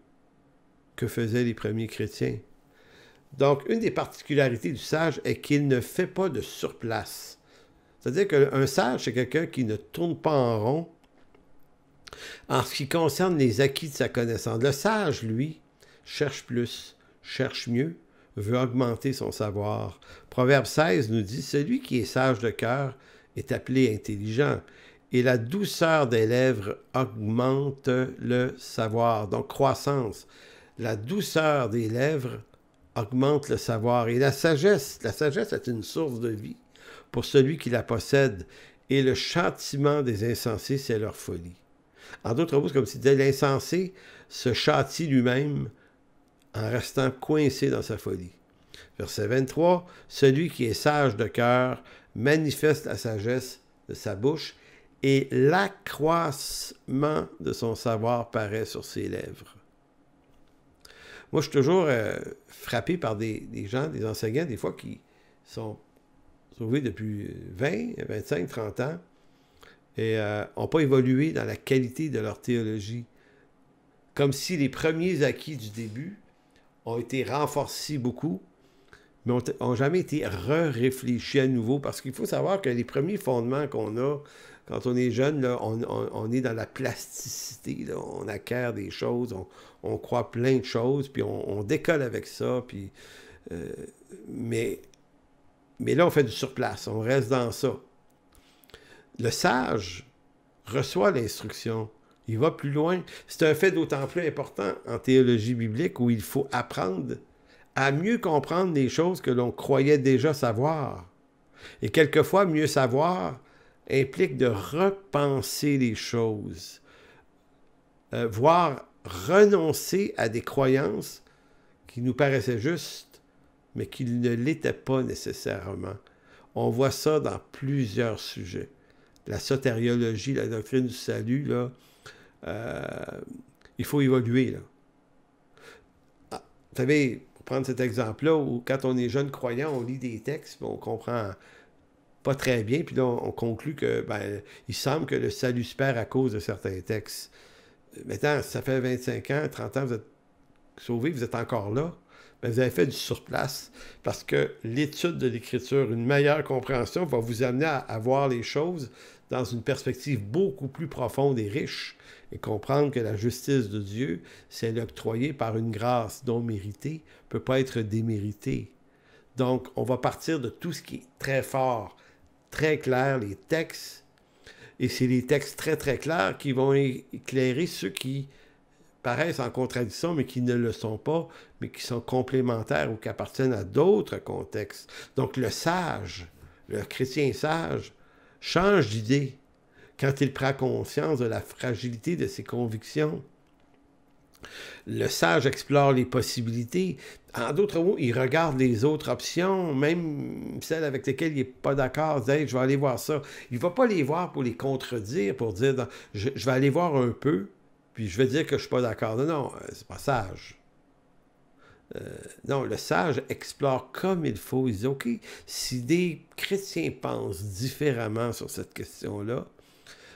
que faisaient les premiers chrétiens. Donc, une des particularités du sage est qu'il ne fait pas de surplace. C'est-à-dire qu'un sage, c'est quelqu'un qui ne tourne pas en rond en ce qui concerne les acquis de sa connaissance. Le sage, lui, cherche plus, cherche mieux, veut augmenter son savoir. Proverbe 16 nous dit « Celui qui est sage de cœur est appelé intelligent, et la douceur des lèvres augmente le savoir. » Donc, croissance. La douceur des lèvres augmente le savoir. Et la sagesse est une source de vie pour celui qui la possède. Et le châtiment des insensés, c'est leur folie. En d'autres mots, c'est comme s'il disait, l'insensé se châtie lui-même en restant coincé dans sa folie. Verset 23, « Celui qui est sage de cœur manifeste la sagesse de sa bouche, et l'accroissement de son savoir paraît sur ses lèvres. » Moi, je suis toujours frappé par des gens, des enseignants, des fois, qui sont sauvés depuis 20, 25, 30 ans et n'ont pas évolué dans la qualité de leur théologie. Comme si les premiers acquis du début ont été renforcés beaucoup, mais n'ont jamais été réfléchis à nouveau, parce qu'il faut savoir que les premiers fondements qu'on a quand on est jeune, là, on est dans la plasticité, là, on acquiert des choses, on croit plein de choses, puis on décolle avec ça, puis, mais là, on fait du surplace, on reste dans ça. Le sage reçoit l'instruction, il va plus loin. C'est un fait d'autant plus important en théologie biblique où il faut apprendre à mieux comprendre les choses que l'on croyait déjà savoir. Et quelquefois, mieux savoir implique de repenser les choses, voire renoncer à des croyances qui nous paraissaient justes, mais qui ne l'étaient pas nécessairement. On voit ça dans plusieurs sujets. La sotériologie, la doctrine du salut, là, il faut évoluer, là. Ah, vous savez, pour prendre cet exemple-là, où quand on est jeune croyant, on lit des textes, on comprend pas très bien, puis là, on conclut que, il semble que le salut se perd à cause de certains textes. Maintenant, ça fait 25 ans, 30 ans, vous êtes sauvés, vous êtes encore là, mais vous avez fait du surplace, parce que l'étude de l'Écriture, une meilleure compréhension, va vous amener à voir les choses dans une perspective beaucoup plus profonde et riche, et comprendre que la justice de Dieu, c'est l'octroyer par une grâce non méritée, ne peut pas être déméritée. Donc, on va partir de tout ce qui est très fort, très clair, les textes, et c'est les textes très, très clairs qui vont éclairer ceux qui paraissent en contradiction, mais qui ne le sont pas, mais qui sont complémentaires ou qui appartiennent à d'autres contextes. Donc, le sage, le chrétien sage, change d'idée quand il prend conscience de la fragilité de ses convictions. Le sage explore les possibilités. En d'autres mots, il regarde les autres options, même celles avec lesquelles il n'est pas d'accord. Il dit hey, « je vais aller voir ça ». Il ne va pas les voir pour les contredire, pour dire « je vais aller voir un peu, puis je vais dire que je ne suis pas d'accord ». Non, non, c'est pas sage. Non, le sage explore comme il faut. Il dit « OK, si des chrétiens pensent différemment sur cette question-là,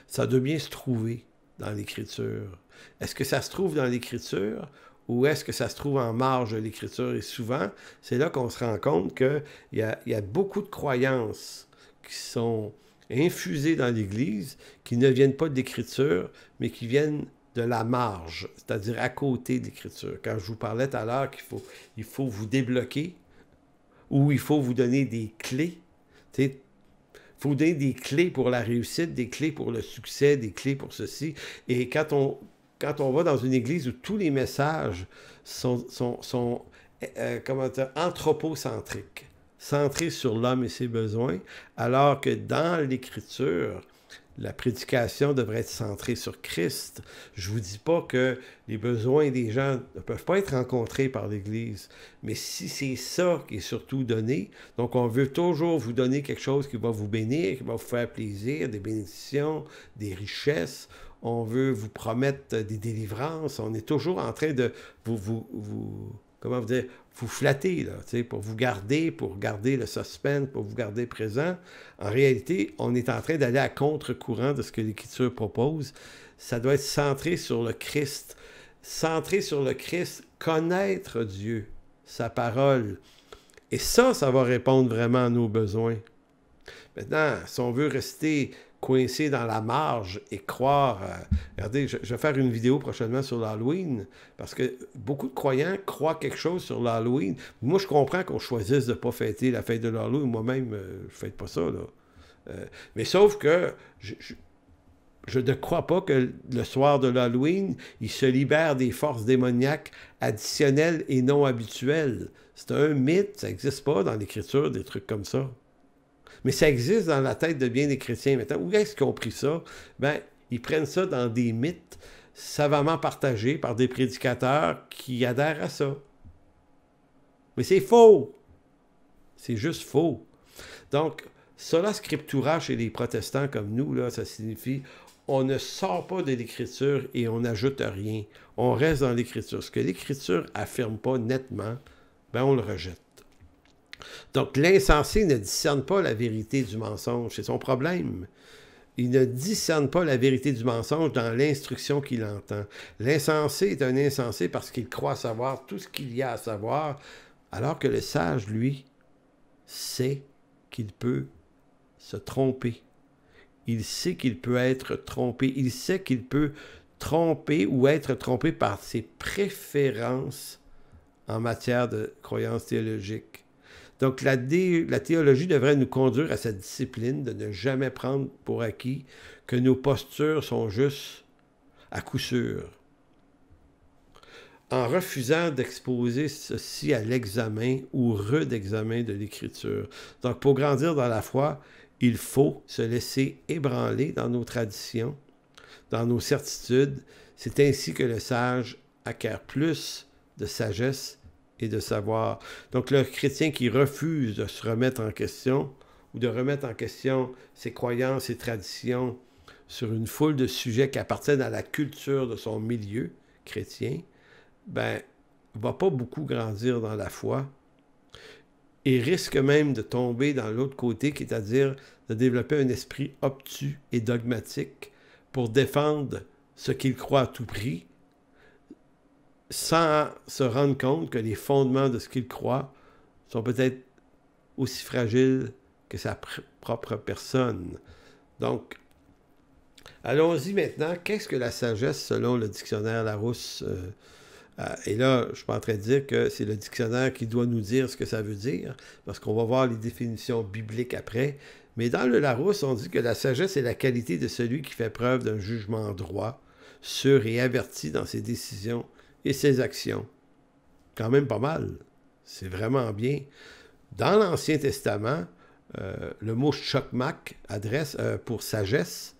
ça doit bien se trouver dans l'Écriture. Est-ce que ça se trouve dans l'Écriture ou est-ce que ça se trouve en marge de l'Écriture? » Et souvent, c'est là qu'on se rend compte qu'il y a beaucoup de croyances qui sont infusées dans l'Église, qui ne viennent pas de l'Écriture, mais qui viennent de la marge, c'est-à-dire à côté de l'Écriture. Quand je vous parlais tout à l'heure qu'il faut vous débloquer ou il faut vous donner des clés, il faut donner des clés pour la réussite, des clés pour le succès, des clés pour ceci. Et quand on va dans une église où tous les messages sont anthropocentriques, centrés sur l'homme et ses besoins, alors que dans l'Écriture, La prédication devrait être centrée sur Christ. Je ne vous dis pas que les besoins des gens ne peuvent pas être rencontrés par l'Église, mais si c'est ça qui est surtout donné, donc on veut toujours vous donner quelque chose qui va vous bénir, qui va vous faire plaisir, des bénédictions, des richesses, on veut vous promettre des délivrances, on est toujours en train de comment vous dire, vous flatter, là, pour garder le suspense, pour vous garder présent. En réalité, on est en train d'aller à contre-courant de ce que l'Écriture propose. Ça doit être centré sur le Christ. Centré sur le Christ, connaître Dieu, sa parole. Et ça va répondre vraiment à nos besoins. Maintenant, si on veut rester coincé dans la marge et croire... regardez, je vais faire une vidéo prochainement sur l'Halloween, parce que beaucoup de croyants croient quelque chose sur l'Halloween. Moi, je comprends qu'on choisisse de ne pas fêter la fête de l'Halloween. Moi-même, je ne fête pas ça, là. Mais sauf que je ne crois pas que le soir de l'Halloween, il se libère des forces démoniaques additionnelles et non habituelles. C'est un mythe, ça n'existe pas dans l'Écriture, des trucs comme ça. Mais ça existe dans la tête de bien des chrétiens. Maintenant, où est-ce qu'ils ont pris ça? Ben, ils prennent ça dans des mythes savamment partagés par des prédicateurs qui adhèrent à ça. Mais c'est faux! C'est juste faux. Donc, sola scriptura chez les protestants comme nous, là, ça signifie on ne sort pas de l'Écriture et on n'ajoute rien. On reste dans l'Écriture. Ce que l'Écriture affirme pas nettement, ben on le rejette. Donc, l'insensé ne discerne pas la vérité du mensonge. C'est son problème. Il ne discerne pas la vérité du mensonge dans l'instruction qu'il entend. L'insensé est un insensé parce qu'il croit savoir tout ce qu'il y a à savoir, alors que le sage, lui, sait qu'il peut se tromper. Il sait qu'il peut être trompé. Il sait qu'il peut tromper ou être trompé par ses préférences en matière de croyances théologiques. Donc, la théologie devrait nous conduire à cette discipline de ne jamais prendre pour acquis que nos postures sont justes à coup sûr. En refusant d'exposer ceci à l'examen ou redexamen de l'Écriture. Donc, pour grandir dans la foi, il faut se laisser ébranler dans nos traditions, dans nos certitudes. C'est ainsi que le sage acquiert plus de sagesse et de savoir. Donc, le chrétien qui refuse de se remettre en question ou de remettre en question ses croyances, ses traditions sur une foule de sujets qui appartiennent à la culture de son milieu chrétien, ben, ne va pas beaucoup grandir dans la foi et risque même de tomber dans l'autre côté, qui est à dire de développer un esprit obtus et dogmatique pour défendre ce qu'il croit à tout prix, sans se rendre compte que les fondements de ce qu'il croit sont peut-être aussi fragiles que sa propre personne. Donc, allons-y maintenant. Qu'est-ce que la sagesse selon le dictionnaire Larousse? Et là, je ne suis pas en train de dire que c'est le dictionnaire qui doit nous dire ce que ça veut dire, parce qu'on va voir les définitions bibliques après. Mais dans le Larousse, on dit que la sagesse est la qualité de celui qui fait preuve d'un jugement droit, sûr et averti dans ses décisions et ses actions. Quand même pas mal. C'est vraiment bien. Dans l'Ancien Testament, le mot chokmak, adresse, pour sagesse,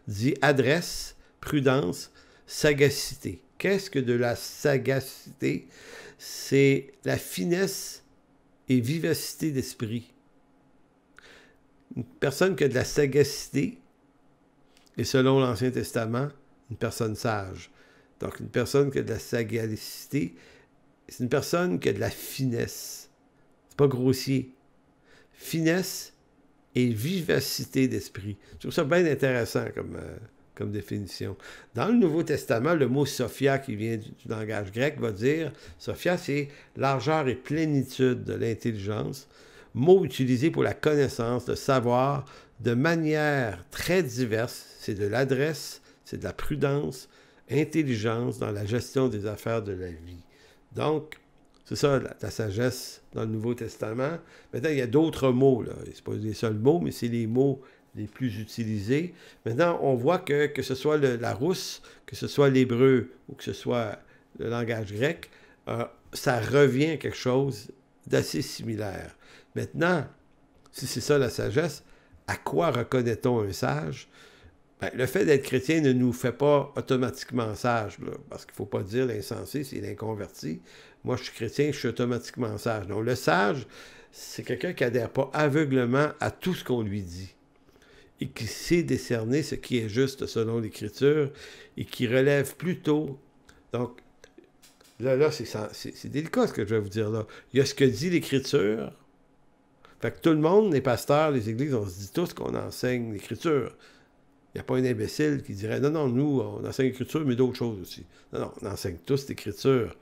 dit adresse, prudence, sagacité. Qu'est-ce que de la sagacité? C'est la finesse et vivacité d'esprit. Une personne qui a de la sagacité est, selon l'Ancien Testament, une personne sage. Donc, une personne qui a de la sagacité, c'est une personne qui a de la finesse. C'est pas grossier. Finesse et vivacité d'esprit. Je trouve ça bien intéressant comme définition. Dans le Nouveau Testament, le mot Sophia, qui vient du langage grec, va dire, Sophia, c'est largeur et plénitude de l'intelligence, mot utilisé pour la connaissance, le savoir, de manière très diverse. C'est de l'adresse, c'est de la prudence, intelligence dans la gestion des affaires de la vie. Donc, c'est ça, la sagesse dans le Nouveau Testament. Maintenant, il y a d'autres mots, là. Ce pas les seuls mots, mais c'est les mots les plus utilisés. Maintenant, on voit que ce soit le Larousse, que ce soit l'hébreu ou que ce soit le langage grec, ça revient à quelque chose d'assez similaire. Maintenant, si c'est ça la sagesse, à quoi reconnaît-on un sage? Ben, le fait d'être chrétien ne nous fait pas automatiquement sage, là, parce qu'il ne faut pas dire l'insensé, c'est l'inconverti. Moi, je suis chrétien, je suis automatiquement sage. Donc, le sage, c'est quelqu'un qui n'adhère pas aveuglement à tout ce qu'on lui dit et qui sait décerner ce qui est juste selon l'Écriture et qui relève plutôt. Donc, là c'est délicat ce que je vais vous dire là. Il y a ce que dit l'Écriture. Fait que tout le monde, les pasteurs, les églises, on se dit tous qu'on enseigne l'Écriture. Il n'y a pas un imbécile qui dirait « Non, non, nous, on enseigne l'Écriture, mais d'autres choses aussi. » Non, non, on enseigne tous l'Écriture.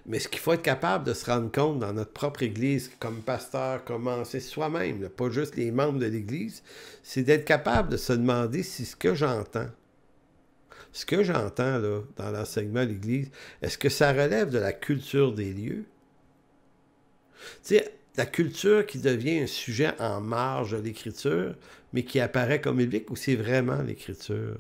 Mais ce qu'il faut être capable de se rendre compte dans notre propre Église, comme pasteur, commencer soi-même, là, pas juste les membres de l'Église, c'est d'être capable de se demander si ce que j'entends là, dans l'enseignement de l'Église, est-ce que ça relève de la culture des lieux? Tu sais, la culture qui devient un sujet en marge de l'Écriture, mais qui apparaît comme biblique, ou c'est vraiment l'Écriture?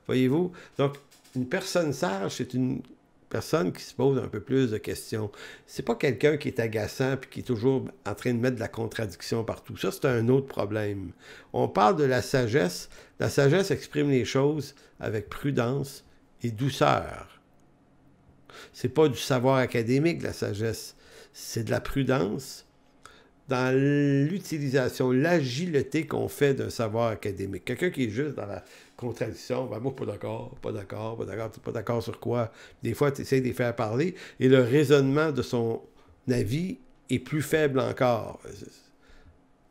Voyez-vous? Donc, une personne sage, c'est une personne qui se pose un peu plus de questions. C'est pas quelqu'un qui est agaçant puis qui est toujours en train de mettre de la contradiction partout. Ça, c'est un autre problème. On parle de la sagesse. La sagesse exprime les choses avec prudence et douceur. C'est pas du savoir académique, la sagesse. C'est de la prudence dans l'utilisation, l'agilité qu'on fait d'un savoir académique. Quelqu'un qui est juste dans la contradiction, ben moi, pas d'accord, pas d'accord, pas d'accord, pas d'accord sur quoi? Des fois, tu essaies de les faire parler et le raisonnement de son avis est plus faible encore.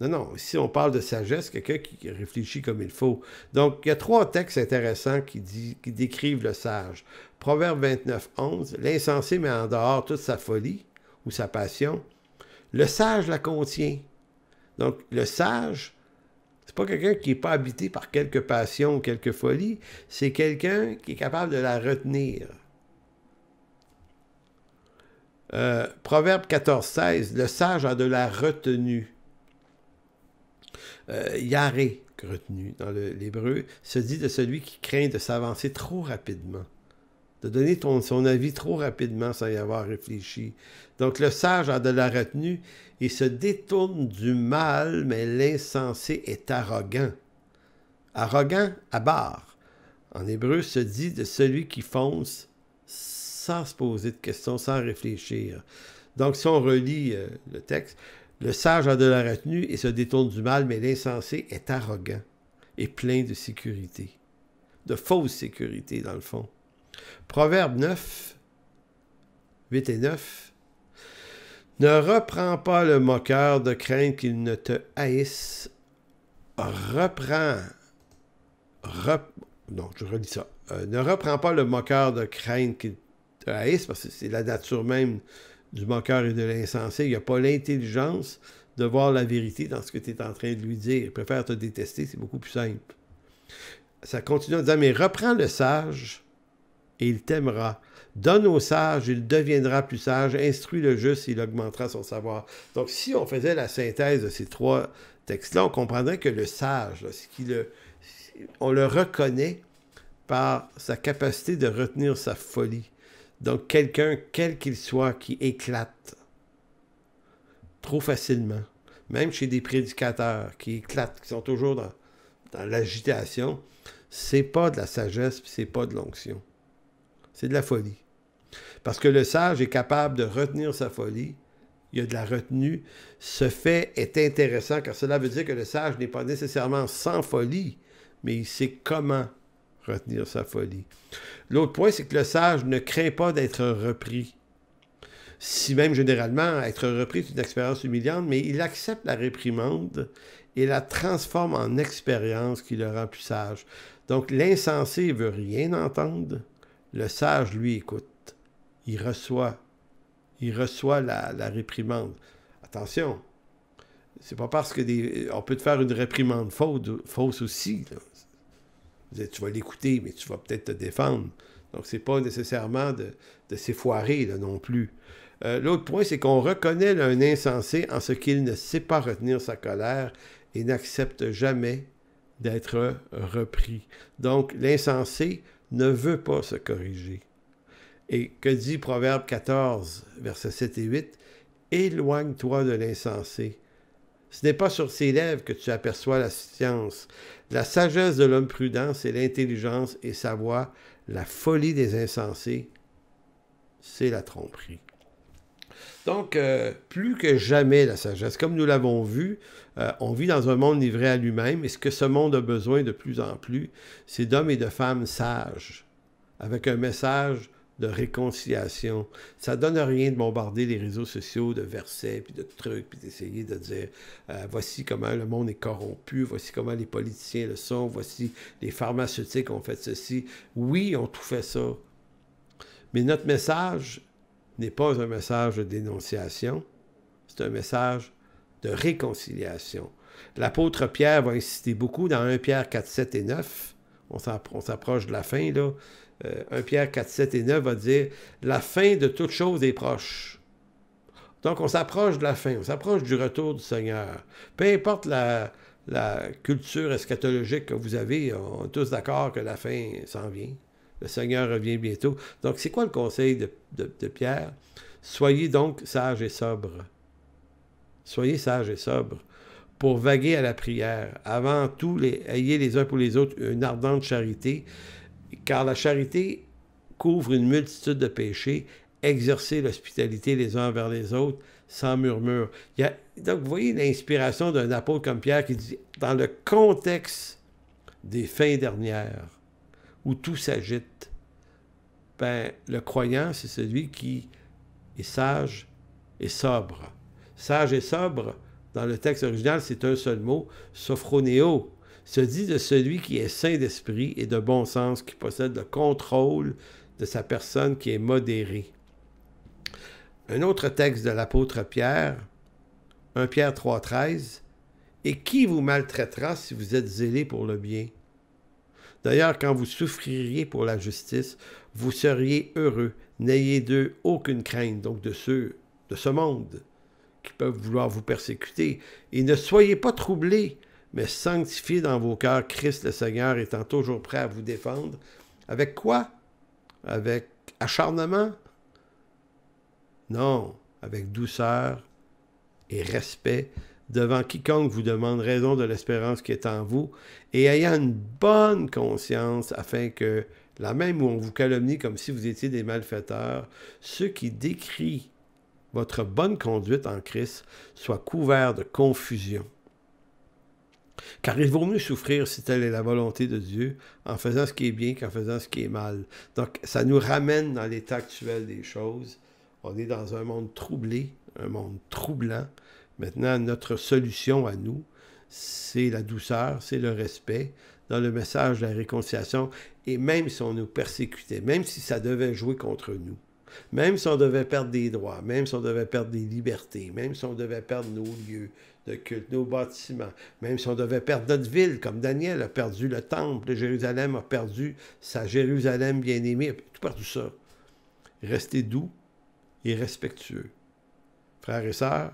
Non, non, ici, on parle de sagesse, quelqu'un qui réfléchit comme il faut. Donc, il y a 3 textes intéressants qui décrivent le sage. Proverbe 29, 11, « L'insensé met en dehors toute sa folie ou sa passion. Le sage la contient. » Donc, le sage, c'est pas quelqu'un qui n'est pas habité par quelques passions ou quelques folies, c'est quelqu'un qui est capable de la retenir. Proverbe 14, 16, « Le sage a de la retenue. » Yaré, retenu dans l'hébreu, se dit de celui qui craint de s'avancer trop rapidement, de donner son avis trop rapidement sans y avoir réfléchi. Donc le sage a de la retenue et se détourne du mal, mais l'insensé est arrogant. Arrogant, abar. En hébreu, se dit de celui qui fonce sans se poser de questions, sans réfléchir. Donc si on relit le texte, le sage a de la retenue et se détourne du mal, mais l'insensé est arrogant et plein de sécurité, de fausse sécurité dans le fond. Proverbe 9, 8 et 9. « Ne reprends pas le moqueur de crainte qu'il ne te haïsse. Non, je relis ça. Ne reprends pas le moqueur de crainte qu'il te haïsse, parce que c'est la nature même du moqueur et de l'insensé. Il n'y a pas l'intelligence de voir la vérité dans ce que tu es en train de lui dire. Il préfère te détester, c'est beaucoup plus simple. Ça continue en disant, mais reprends le sage et il t'aimera. Donne au sage, il deviendra plus sage. Instruis le juste, il augmentera son savoir. Donc, si on faisait la synthèse de ces 3 textes-là, on comprendrait que le sage, là, on le reconnaît par sa capacité de retenir sa folie. Donc, quelqu'un, quel qu'il soit, qui éclate trop facilement, même chez des prédicateurs qui éclatent, qui sont toujours dans l'agitation, c'est pas de la sagesse, puis c'est pas de l'onction. C'est de la folie. Parce que le sage est capable de retenir sa folie, il y a de la retenue. Ce fait est intéressant, car cela veut dire que le sage n'est pas nécessairement sans folie, mais il sait comment retenir sa folie. L'autre point, c'est que le sage ne craint pas d'être repris. Si même généralement, être repris est une expérience humiliante, mais il accepte la réprimande et la transforme en expérience qui le rend plus sage. Donc l'insensé ne veut rien entendre, le sage, lui, écoute. Il reçoit la réprimande. Attention, c'est pas parce que on peut te faire une réprimande fausse aussi, là. Tu vas l'écouter, mais tu vas peut-être te défendre. Donc, c'est pas nécessairement de s'effoirer là, non plus. L'autre point, c'est qu'on reconnaît là, un insensé en ce qu'il ne sait pas retenir sa colère et n'accepte jamais d'être repris. Donc, l'insensé ne veut pas se corriger. Et que dit Proverbe 14, versets 7 et 8? « Éloigne-toi de l'insensé, Ce n'est pas sur ses lèvres que tu aperçois la science. La sagesse de l'homme prudent, c'est l'intelligence et sa voix. La folie des insensés, c'est la tromperie. Donc, plus que jamais la sagesse, comme nous l'avons vu, on vit dans un monde livré à lui-même, et ce que ce monde a besoin de plus en plus, c'est d'hommes et de femmes sages, avec un message de réconciliation. Ça ne donne rien de bombarder les réseaux sociaux de versets, puis de trucs, puis d'essayer de dire voici comment le monde est corrompu, voici comment les politiciens le sont, voici les pharmaceutiques ont fait ceci. Oui, on tout fait ça. Mais notre message n'est pas un message de dénonciation, c'est un message de réconciliation. L'apôtre Pierre va insister beaucoup dans 1 Pierre 4, 7 et 9. On s'approche de la fin, là. 1 Pierre 4, 7 et 9 va dire « La fin de toute chose est proche ». Donc, on s'approche de la fin, on s'approche du retour du Seigneur. Peu importe la culture eschatologique que vous avez, on est tous d'accord que la fin s'en vient. Le Seigneur revient bientôt. Donc, c'est quoi le conseil de Pierre? Soyez donc sages et sobres. Soyez sages et sobres pour vaguer à la prière. Avant tout, ayez les uns pour les autres une ardente charité, car la charité couvre une multitude de péchés. Exercez l'hospitalité les uns envers les autres sans murmure. Donc, vous voyez l'inspiration d'un apôtre comme Pierre qui dit, dans le contexte des fins dernières, où tout s'agite, ben, le croyant, c'est celui qui est sage et sobre. Sage et sobre, dans le texte original, c'est un seul mot, sophronéo, se dit de celui qui est saint d'esprit et de bon sens, qui possède le contrôle de sa personne, qui est modéré. Un autre texte de l'apôtre Pierre, 1 Pierre 3,13, « Et qui vous maltraitera si vous êtes zélés pour le bien? D'ailleurs, quand vous souffririez pour la justice, vous seriez heureux. N'ayez d'eux aucune crainte, donc de ceux de ce monde qui peuvent vouloir vous persécuter. Et ne soyez pas troublés, mais sanctifiez dans vos cœurs Christ le Seigneur, étant toujours prêt à vous défendre. Avec quoi? Avec acharnement? Non, avec douceur et respect devant quiconque vous demande raison de l'espérance qui est en vous, et ayant une bonne conscience, afin que, là même où on vous calomnie comme si vous étiez des malfaiteurs, ceux qui décrient votre bonne conduite en Christ soient couverts de confusion. Car il vaut mieux souffrir si telle est la volonté de Dieu, en faisant ce qui est bien qu'en faisant ce qui est mal. Donc, ça nous ramène dans l'état actuel des choses. On est dans un monde troublé, un monde troublant. Maintenant, notre solution à nous, c'est la douceur, c'est le respect, dans le message de la réconciliation. Et même si on nous persécutait, même si ça devait jouer contre nous, même si on devait perdre des droits, même si on devait perdre des libertés, même si on devait perdre nos lieux de culte, nos bâtiments, même si on devait perdre notre ville, comme Daniel a perdu le temple de Jérusalem, a perdu sa Jérusalem bien-aimée, tout perdu ça. Restez doux et respectueux. Frères et sœurs,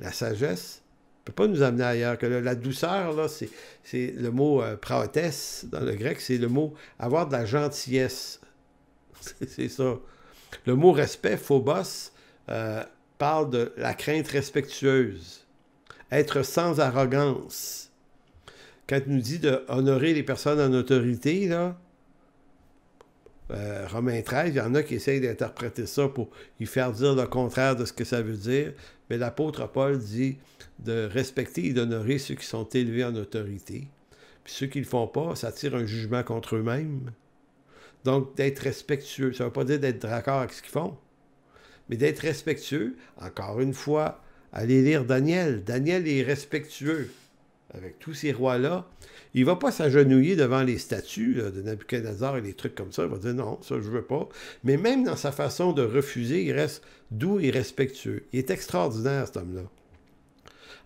la sagesse ne peut pas nous amener ailleurs. Que la douceur, là, c'est le mot praotès dans le grec, c'est le mot avoir de la gentillesse. C'est ça. Le mot respect, phobos, parle de la crainte respectueuse. Être sans arrogance. Quand il nous dit d'honorer les personnes en autorité, là, Romains 13, il y en a qui essayent d'interpréter ça pour y faire dire le contraire de ce que ça veut dire, mais l'apôtre Paul dit de respecter et d'honorer ceux qui sont élevés en autorité. Puis ceux qui ne le font pas, ça tire un jugement contre eux-mêmes. Donc, d'être respectueux, ça ne veut pas dire d'être d'accord avec ce qu'ils font, mais d'être respectueux, encore une fois, allez lire Daniel. Daniel est respectueux avec tous ces rois-là. Il ne va pas s'agenouiller devant les statues là, de Nabuchodonosor et des trucs comme ça. Il va dire non, ça je ne veux pas. Mais même dans sa façon de refuser, il reste doux et respectueux. Il est extraordinaire, cet homme-là.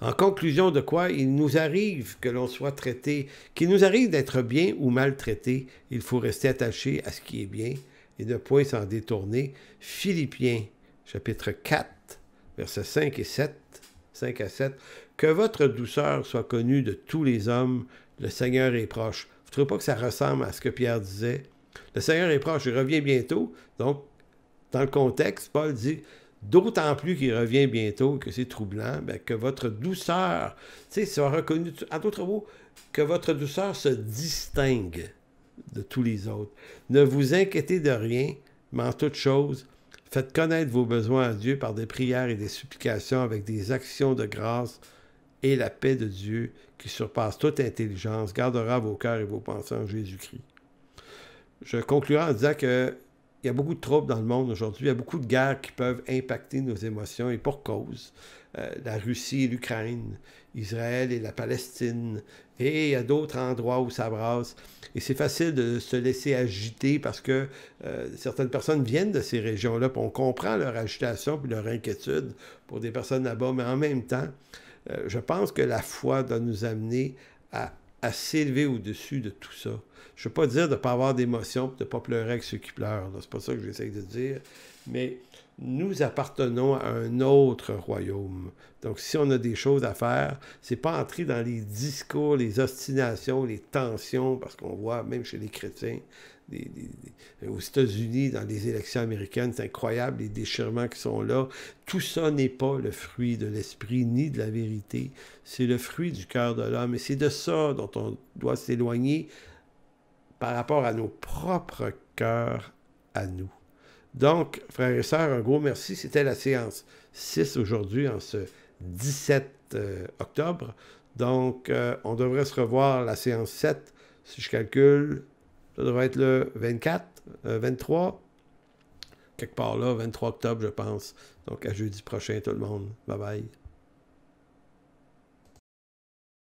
En conclusion de quoi, il nous arrive que l'on soit traité, qu'il nous arrive d'être bien ou mal traité, il faut rester attaché à ce qui est bien et ne point s'en détourner. Philippiens, chapitre 4, versets 5 et 7, 5 à 7. Que votre douceur soit connue de tous les hommes, le Seigneur est proche. Vous ne trouvez pas que ça ressemble à ce que Pierre disait? Le Seigneur est proche, il revient bientôt. Donc, dans le contexte, Paul dit, d'autant plus qu'il revient bientôt, que c'est troublant, bien, que votre douceur, tu sais, soit reconnu, en d'autres mots, que votre douceur se distingue de tous les autres. Ne vous inquiétez de rien, mais en toute chose, faites connaître vos besoins à Dieu par des prières et des supplications avec des actions de grâce, et la paix de Dieu, qui surpasse toute intelligence, gardera vos cœurs et vos pensées en Jésus-Christ. Je conclurai en disant que il y a beaucoup de troubles dans le monde aujourd'hui. Il y a beaucoup de guerres qui peuvent impacter nos émotions et pour cause. La Russie et l'Ukraine, Israël et la Palestine. Et il y a d'autres endroits où ça brasse. Et c'est facile de se laisser agiter parce que certaines personnes viennent de ces régions-là. Puis on comprend leur agitation et leur inquiétude pour des personnes là-bas. Mais en même temps, je pense que la foi doit nous amener à s'élever au-dessus de tout ça. Je ne veux pas dire de ne pas avoir d'émotion et de ne pas pleurer avec ceux qui pleurent. C'est pas ça que j'essaie de dire. Mais nous appartenons à un autre royaume. Donc, si on a des choses à faire, c'est pas entrer dans les discours, les ostinations, les tensions, parce qu'on voit, même chez les chrétiens, aux États-Unis, dans les élections américaines, c'est incroyable, les déchirements qui sont là. Tout ça n'est pas le fruit de l'esprit ni de la vérité. C'est le fruit du cœur de l'homme. Et c'est de ça dont on doit s'éloigner par rapport à nos propres cœurs à nous. Donc, frères et sœurs, un gros merci. C'était la séance 6 aujourd'hui, en ce 17 octobre. Donc, on devrait se revoir la séance 7, si je calcule. Ça devrait être le 24, 23, quelque part là, 23 octobre, je pense. Donc, à jeudi prochain, tout le monde. Bye bye.